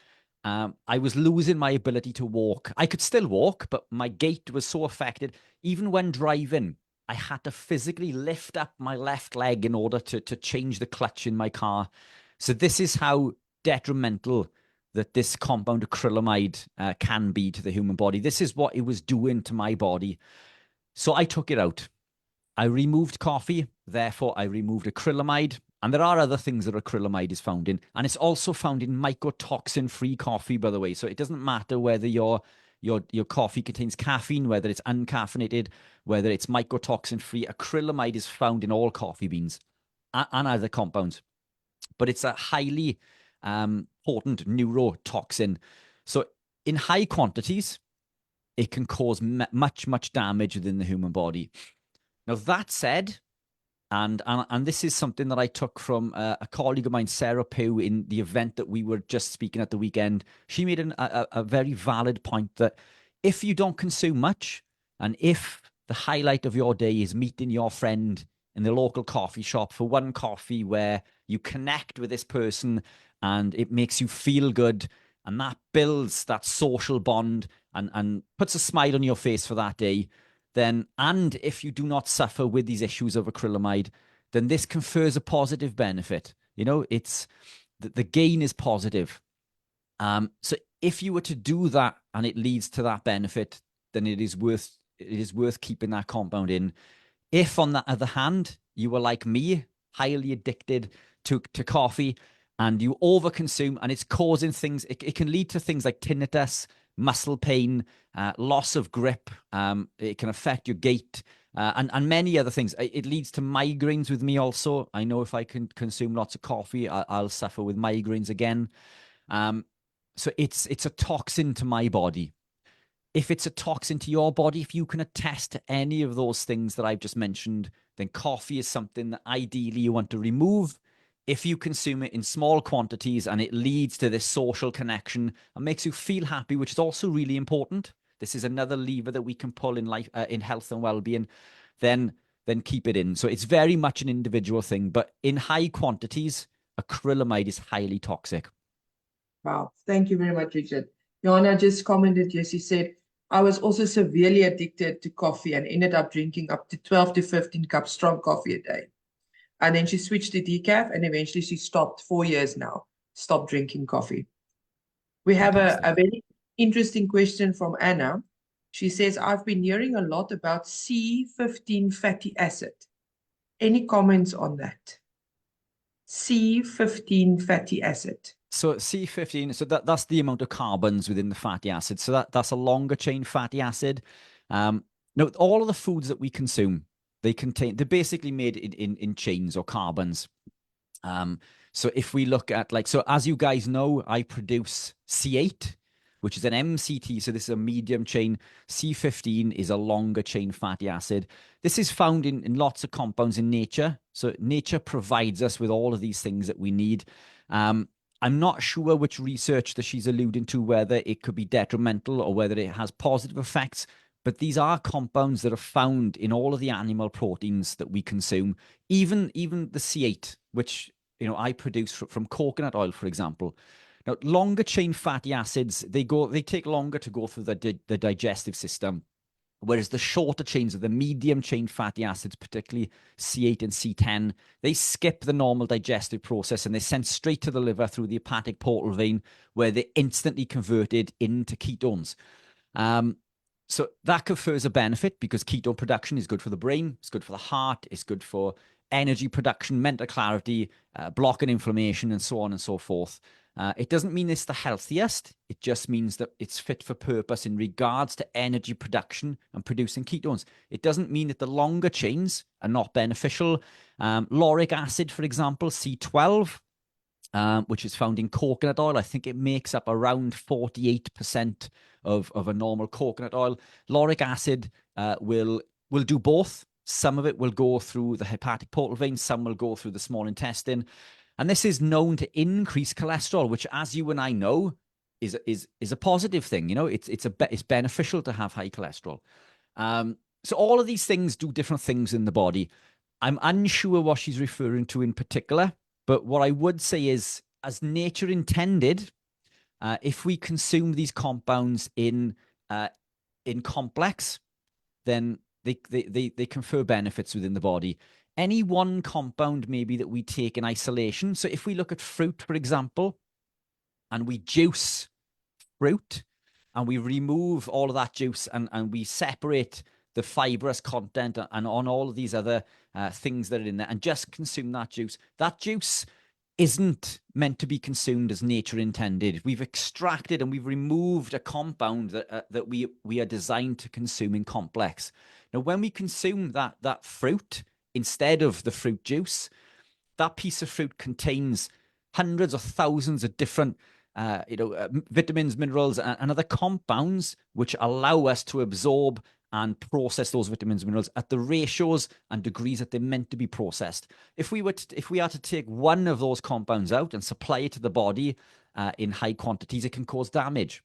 I was losing my ability to walk. I could still walk, but my gait was so affected. Even when driving, I had to physically lift up my left leg in order to change the clutch in my car. So this is how detrimental that this compound acrylamide can be to the human body. This is what it was doing to my body. So I took it out. I removed coffee, therefore I removed acrylamide. And there are other things that acrylamide is found in. And it's also found in mycotoxin-free coffee, by the way. So it doesn't matter whether your coffee contains caffeine, whether it's uncaffeinated, whether it's mycotoxin-free. Acrylamide is found in all coffee beans and other compounds. But it's a highly potent neurotoxin. So in high quantities, it can cause much damage within the human body. Now, that said, and this is something that I took from a colleague of mine, Sarah Pugh, in the event that we were just speaking at the weekend. She made a very valid point that if you don't consume much, and if the highlight of your day is meeting your friend in the local coffee shop for one coffee where you connect with this person and it makes you feel good, and that builds that social bond and puts a smile on your face for that day, then, and if you do not suffer with these issues of acrylamide, then this confers a positive benefit. You know, it's the gain is positive. So if you were to do that and it leads to that benefit, then it is worth keeping that compound in. If, on the other hand, you were like me, highly addicted to coffee, and you overconsume, and it's causing things, it can lead to things like tinnitus, muscle pain, loss of grip. It can affect your gait, and many other things. It leads to migraines with me also. I know if I can consume lots of coffee, I'll suffer with migraines again. So it's a toxin to my body. If it's a toxin to your body, if you can attest to any of those things that I've just mentioned, then coffee is something that ideally you want to remove. If you consume it in small quantities and it leads to this social connection and makes you feel happy, which is also really important. This is another lever that we can pull in life, in health and well-being. Then keep it in. So it's very much an individual thing, but in high quantities, acrylamide is highly toxic. Wow, thank you very much, Richard. Joanna just commented, yes, he said, I was also severely addicted to coffee and ended up drinking up to 12 to 15 cups strong coffee a day. And then she switched to decaf, and eventually she stopped 4 years now, stopped drinking coffee. We have a very interesting question from Anna. She says, I've been hearing a lot about C15 fatty acid. Any comments on that? C15 fatty acid. So C15, so that's the amount of carbons within the fatty acid. So that's a longer chain fatty acid. Now, all of the foods that we consume, they're basically made in chains or carbons. So if we look at so as you guys know, I produce C8, which is an MCT. So this is a medium chain. C15 is a longer chain fatty acid. This is found in lots of compounds in nature. So nature provides us with all of these things that we need. I'm not sure which research that she's alluding to, whether it could be detrimental or whether it has positive effects. But these are compounds that are found in all of the animal proteins that we consume, even the C8, which I produce from coconut oil, for example. Now, longer chain fatty acids, they take longer to go through the digestive system, whereas the shorter chains of the medium chain fatty acids, particularly C8 and C10, they skip the normal digestive process and they're sent straight to the liver through the hepatic portal vein, where they're instantly converted into ketones. So that confers a benefit because ketone production is good for the brain, it's good for the heart, it's good for energy production, mental clarity, blocking inflammation, and so on and so forth. It doesn't mean it's the healthiest. It just means that it's fit for purpose in regards to energy production and producing ketones. It doesn't mean that the longer chains are not beneficial. Lauric acid, for example, C12, which is found in coconut oil. I think it makes up around 48% of a normal coconut oil. Lauric acid will do both. Some of it will go through the hepatic portal vein, some will go through the small intestine. And this is known to increase cholesterol, which, as you and I know, is a positive thing. You know, it's beneficial to have high cholesterol. So all of these things do different things in the body. I'm unsure what she's referring to in particular, but what I would say is, as nature intended, if we consume these compounds in complex, then they confer benefits within the body. Any one compound maybe that we take in isolation. So if we look at fruit, for example, and we juice fruit and we remove all of that juice and we separate the fibrous content and on all of these other things that are in there and just consume that juice isn't meant to be consumed as nature intended. We've extracted and we've removed a compound that we are designed to consume in complex. Now, when we consume that fruit instead of the fruit juice, that piece of fruit contains hundreds or thousands of different vitamins, minerals, and other compounds which allow us to absorb and process those vitamins and minerals at the ratios and degrees that they're meant to be processed. If we are to take one of those compounds out and supply it to the body in high quantities, it can cause damage.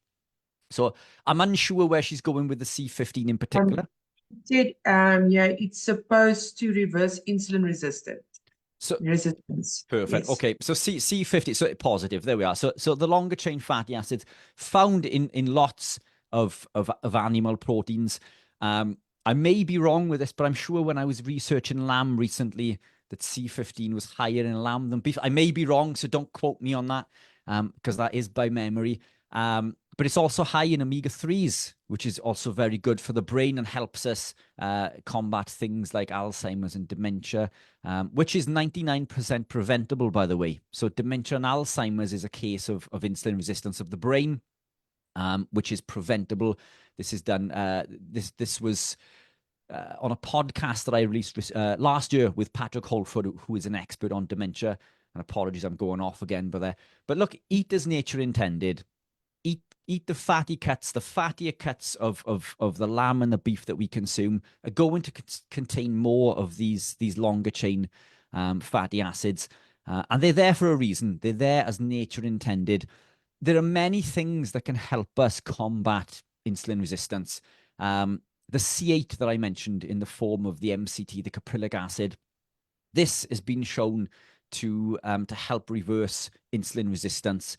So I'm unsure where she's going with the C15 in particular. It's supposed to reverse insulin resistance. Perfect. Yes. Okay, so C50, so positive. There we are. So the longer chain fatty acids found in lots of animal proteins. I may be wrong with this, but I'm sure when I was researching lamb recently that C15 was higher in lamb than beef. I may be wrong, so don't quote me on that, because that is by memory. But it's also high in omega-3s, which is also very good for the brain and helps us combat things like Alzheimer's and dementia, which is 99% preventable, by the way. So dementia and Alzheimer's is a case of insulin resistance of the brain, which is preventable. This is done. This was on a podcast that I released last year with Patrick Holford, who is an expert on dementia. And apologies, I'm going off again, but look, eat as nature intended. Eat the fatty cuts. The fattier cuts of the lamb and the beef that we consume are going to contain more of these longer chain fatty acids, and they're there for a reason. They're there as nature intended. There are many things that can help us combat insulin resistance. The C8 that I mentioned in the form of the MCT, the caprylic acid, this has been shown to help reverse insulin resistance.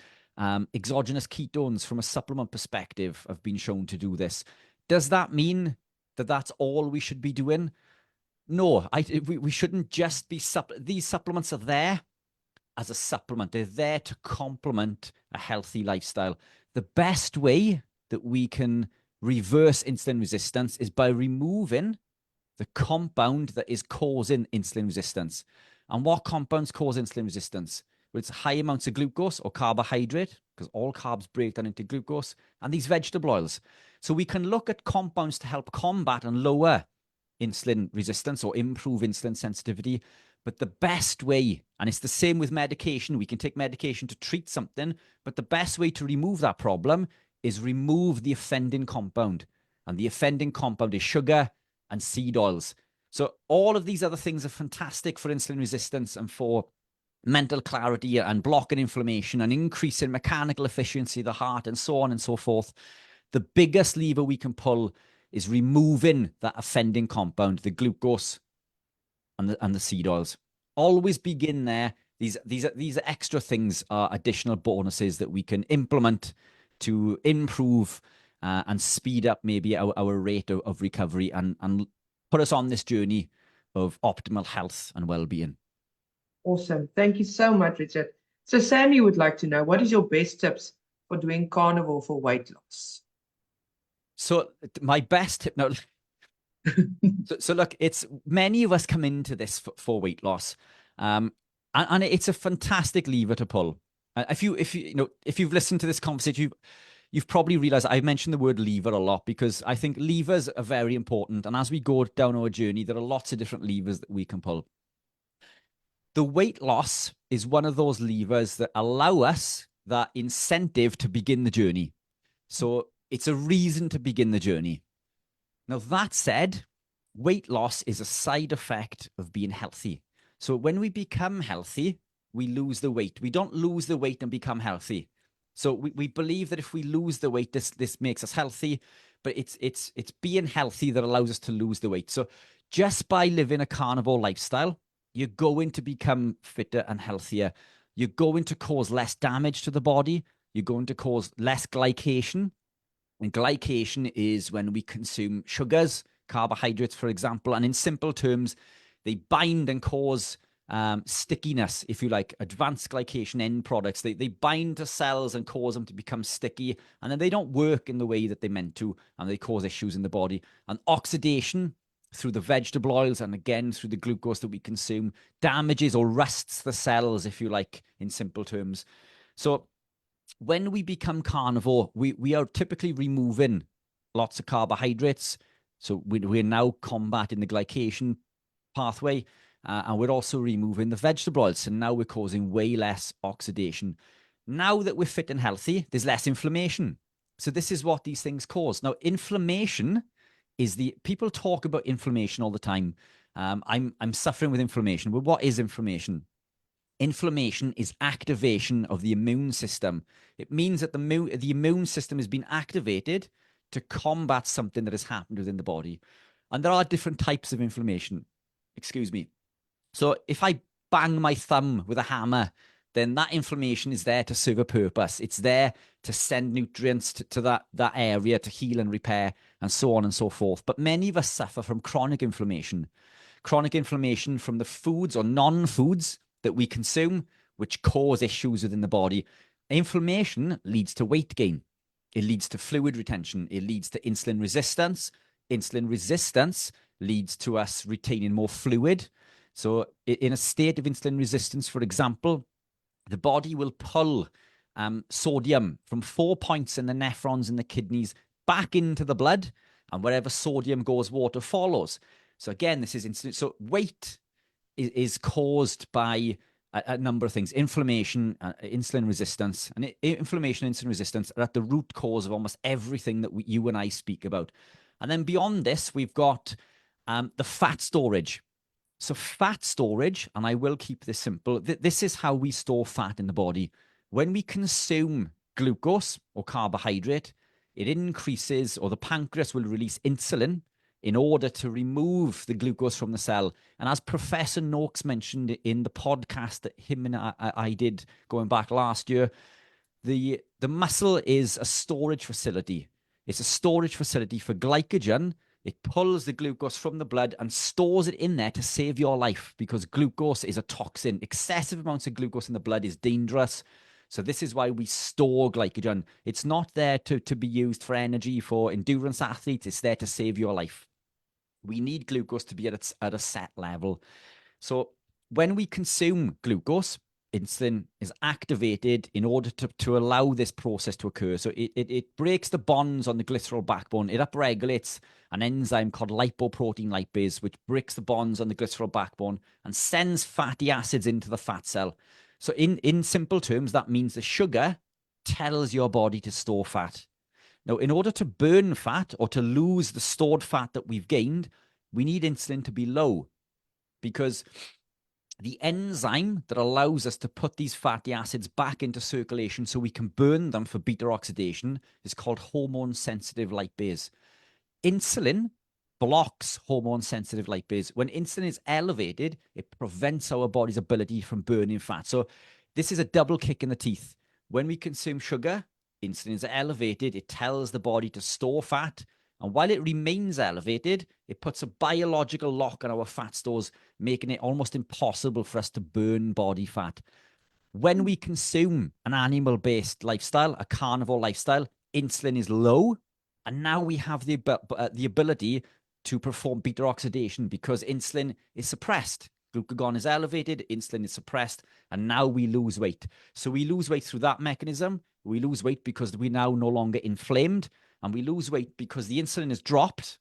Exogenous ketones from a supplement perspective have been shown to do this. Does that mean that that's all we should be doing? No, we shouldn't just be these supplements are there as a supplement. They're there to complement a healthy lifestyle. The best way that we can reverse insulin resistance is by removing the compound that is causing insulin resistance. And what compounds cause insulin resistance? Well, it's high amounts of glucose or carbohydrate, because all carbs break down into glucose, and these vegetable oils. So we can look at compounds to help combat and lower insulin resistance or improve insulin sensitivity. But the best way, and it's the same with medication, we can take medication to treat something, but the best way to remove that problem is remove the offending compound. And the offending compound is sugar and seed oils. So all of these other things are fantastic for insulin resistance and for mental clarity and blocking inflammation and increasing mechanical efficiency of the heart and so on and so forth. The biggest lever we can pull is removing that offending compound, the glucose and the seed oils. Always begin there. These extra things are additional bonuses that we can implement to improve and speed up maybe our rate of recovery and put us on this journey of optimal health and well-being. Awesome. Thank you so much, Richard. So Sammy would like to know, what is your best tips for doing carnivore for weight loss? So my best tip now. So look, it's many of us come into this for weight loss, and it's a fantastic lever to pull. If you've listened to this conversation, you've probably realized I mentioned the word lever a lot because I think levers are very important. And as we go down our journey, there are lots of different levers that we can pull. The weight loss is one of those levers that allow us that incentive to begin the journey. So it's a reason to begin the journey. Now, that said, weight loss is a side effect of being healthy. So when we become healthy, we lose the weight. We don't lose the weight and become healthy. So we believe that if we lose the weight, this makes us healthy, but it's being healthy that allows us to lose the weight. So just by living a carnivore lifestyle, you're going to become fitter and healthier. You're going to cause less damage to the body. You're going to cause less glycation. And glycation is when we consume sugars, carbohydrates, for example. And in simple terms, they bind and cause stickiness, if you like, advanced glycation end products. They bind to cells and cause them to become sticky, and then they don't work in the way that they meant to, and they cause issues in the body. And oxidation through the vegetable oils and again through the glucose that we consume damages or rusts the cells, if you like, in simple terms. So when we become carnivore, we are typically removing lots of carbohydrates. So we're now combating the glycation pathway, and we're also removing the vegetable oils. So now we're causing way less oxidation. Now that we're fit and healthy, there's less inflammation. So this is what these things cause. Now, inflammation is people talk about inflammation all the time. I'm suffering with inflammation. Well, what is inflammation? Inflammation is activation of the immune system. It means that the immune system has been activated to combat something that has happened within the body. And there are different types of inflammation. Excuse me. So if I bang my thumb with a hammer, then that inflammation is there to serve a purpose. It's there to send nutrients to that area to heal and repair, and so on and so forth. But many of us suffer from chronic inflammation from the foods or non-foods that we consume, which cause issues within the body. Inflammation leads to weight gain. It leads to fluid retention. It leads to insulin resistance. Insulin resistance leads to us retaining more fluid. So in a state of insulin resistance, for example, the body will pull sodium from 4 points in the nephrons in the kidneys back into the blood, and wherever sodium goes, water follows. So again, this is insulin. So weight is caused by a number of things: inflammation, insulin resistance, and inflammation and insulin resistance are at the root cause of almost everything that you and I speak about. And then beyond this, we've got the fat storage. So fat storage, and I will keep this simple, this is how we store fat in the body. When we consume glucose or carbohydrate, it increases, or the pancreas will release insulin in order to remove the glucose from the cell. And as Professor Noakes mentioned in the podcast that him and I did going back last year, the muscle is a storage facility. It's a storage facility for glycogen. It pulls the glucose from the blood and stores it in there to save your life, because glucose is a toxin. Excessive amounts of glucose in the blood is dangerous. So this is why we store glycogen. It's not there to be used for energy for endurance athletes. It's there to save your life. We need glucose to be at a set level. So when we consume glucose, insulin is activated in order to allow this process to occur. So it breaks the bonds on the glycerol backbone. It upregulates an enzyme called lipoprotein lipase, which breaks the bonds on the glycerol backbone and sends fatty acids into the fat cell. So in simple terms, that means the sugar tells your body to store fat. Now, in order to burn fat or to lose the stored fat that we've gained, we need insulin to be low, because the enzyme that allows us to put these fatty acids back into circulation so we can burn them for beta oxidation is called hormone-sensitive lipase. Insulin blocks hormone-sensitive lipase. When insulin is elevated, it prevents our body's ability from burning fat. So this is a double kick in the teeth. When we consume sugar, insulin is elevated. It tells the body to store fat. And while it remains elevated, it puts a biological lock on our fat stores, making it almost impossible for us to burn body fat. When we consume an animal-based lifestyle, a carnivore lifestyle, insulin is low. And now we have the ability to perform beta oxidation because insulin is suppressed. Glucagon is elevated, insulin is suppressed, and now we lose weight. So we lose weight through that mechanism. We lose weight because we're now no longer inflamed, and we lose weight because the insulin is dropped,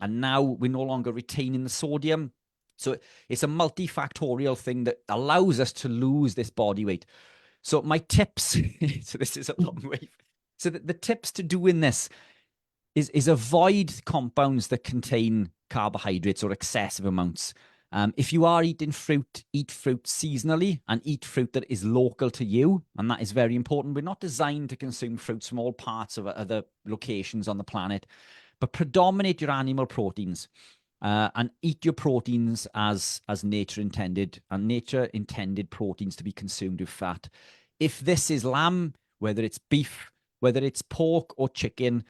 and now we're no longer retaining the sodium. So it's a multifactorial thing that allows us to lose this body weight. So my tips, so this is a long way. So the tips to doing this is avoid compounds that contain carbohydrates or excessive amounts. If you are eating fruit, eat fruit seasonally and eat fruit that is local to you. And that is very important. We're not designed to consume fruits from all parts of other locations on the planet, but predominate your animal proteins. And eat your proteins as nature intended, and nature intended proteins to be consumed with fat. If this is lamb, whether it's beef, whether it's pork or chicken,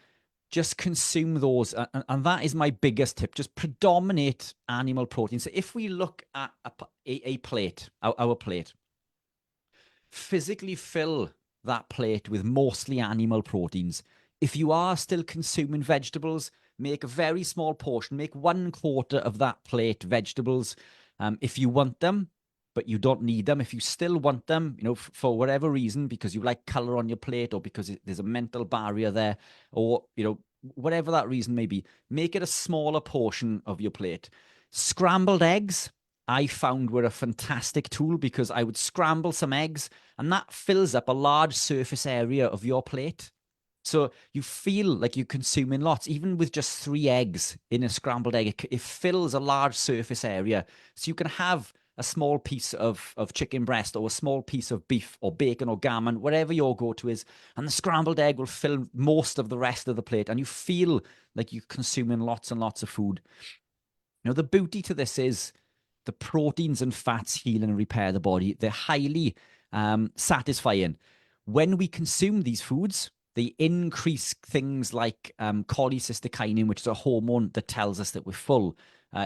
just consume those. And that is my biggest tip. Just predominate animal protein. So if we look at a plate, our plate, physically fill that plate with mostly animal proteins. If you are still consuming vegetables, make a very small portion, make 1/4 of that plate vegetables. If you want them, but you don't need them, if you still want them, for whatever reason, because you like color on your plate or because there's a mental barrier there, or, whatever that reason may be, make it a smaller portion of your plate. Scrambled eggs, I found were a fantastic tool, because I would scramble some eggs and that fills up a large surface area of your plate. So you feel like you're consuming lots, even with just 3 eggs in a scrambled egg. It fills a large surface area. So you can have a small piece of chicken breast or a small piece of beef or bacon or gammon, whatever your go-to is. And the scrambled egg will fill most of the rest of the plate. And you feel like you're consuming lots and lots of food. The beauty to this is the proteins and fats heal and repair the body. They're highly satisfying. When we consume these foods, they increase things like cholecystokinin, which is a hormone that tells us that we're full.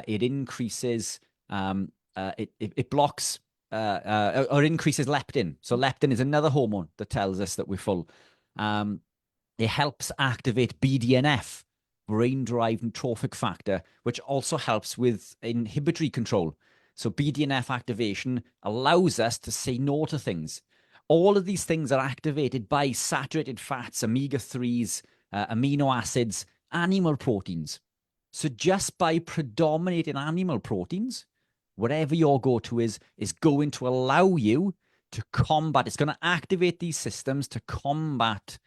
It increases, it blocks or increases leptin. So leptin is another hormone that tells us that we're full. It helps activate BDNF, brain-derived neurotrophic factor, which also helps with inhibitory control. So BDNF activation allows us to say no to things. All of these things are activated by saturated fats, omega-3s, amino acids, animal proteins. So just by predominating animal proteins, whatever your go-to is going to allow you to combat, it's going to activate these systems to combat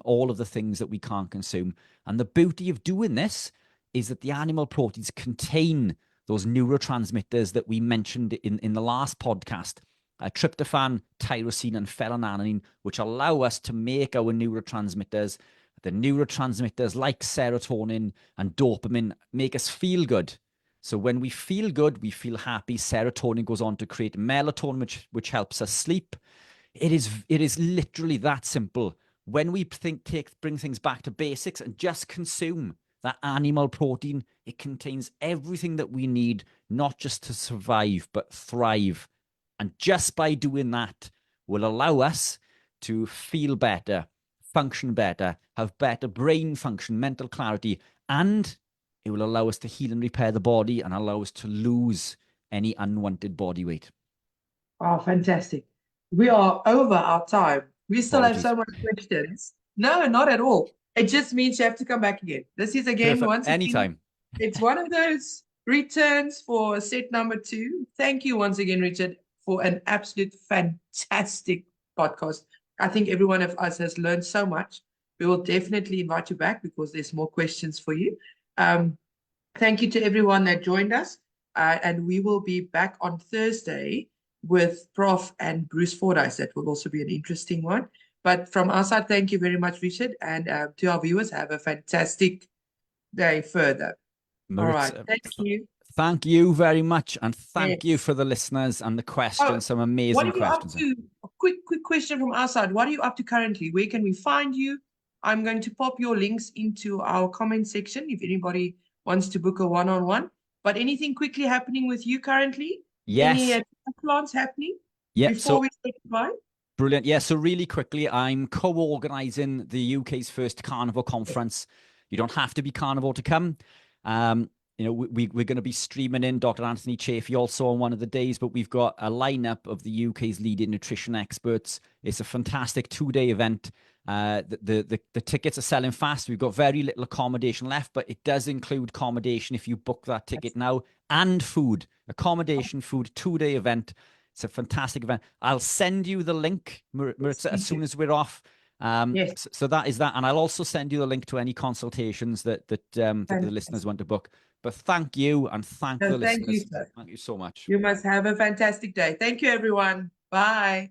all of the things that we can't consume. And the beauty of doing this is that the animal proteins contain those neurotransmitters that we mentioned in the last podcast. Tryptophan, tyrosine, and phenylalanine, which allow us to make our neurotransmitters. The neurotransmitters like serotonin and dopamine make us feel good. So when we feel good, we feel happy. Serotonin goes on to create melatonin, which helps us sleep. It is literally that simple. When we bring things back to basics and just consume that animal protein, it contains everything that we need, not just to survive, but thrive. And just by doing that will allow us to feel better, function better, have better brain function, mental clarity, and it will allow us to heal and repair the body and allow us to lose any unwanted body weight. Oh, fantastic. We are over our time. We still have so many questions. No, not at all. It just means you have to come back again. This is again, Perfect. once Anytime. again, it's one of those returns for set number 2. Thank you once again, Richard, for an absolute fantastic podcast. I think every one of us has learned so much. We will definitely invite you back because there's more questions for you. Thank you to everyone that joined us. And we will be back on Thursday with Prof and Bruce Fordyce. That will also be an interesting one. But from our side, thank you very much, Richard. And to our viewers, have a fantastic day further. All right. Thank you. Thank you very much. And thank you for the listeners and the questions. Some amazing questions. What are you up to? A quick question from our side. What are you up to currently? Where can we find you? I'm going to pop your links into our comment section if anybody wants to book a one-on-one. But anything quickly happening with you currently? Yes. Any plans happening? Yeah. Before we say goodbye? Brilliant. Yeah. So really quickly, I'm co-organizing the UK's first carnivore conference. You don't have to be carnivore to come. We're going to be streaming in Dr. Anthony Chafee also on one of the days, but we've got a lineup of the UK's leading nutrition experts. It's a fantastic 2-day event. The tickets are selling fast. We've got very little accommodation left, but it does include accommodation if you book that ticket now, and food. Accommodation, food, 2-day event. It's a fantastic event. I'll send you the link, Maritza, as soon as we're off. So that is that. And I'll also send you the link to any consultations that the listeners want to book. But thank you, and thank No, the thank you, listeners. sir. Thank you so much. You must have a fantastic day. Thank you, everyone. Bye.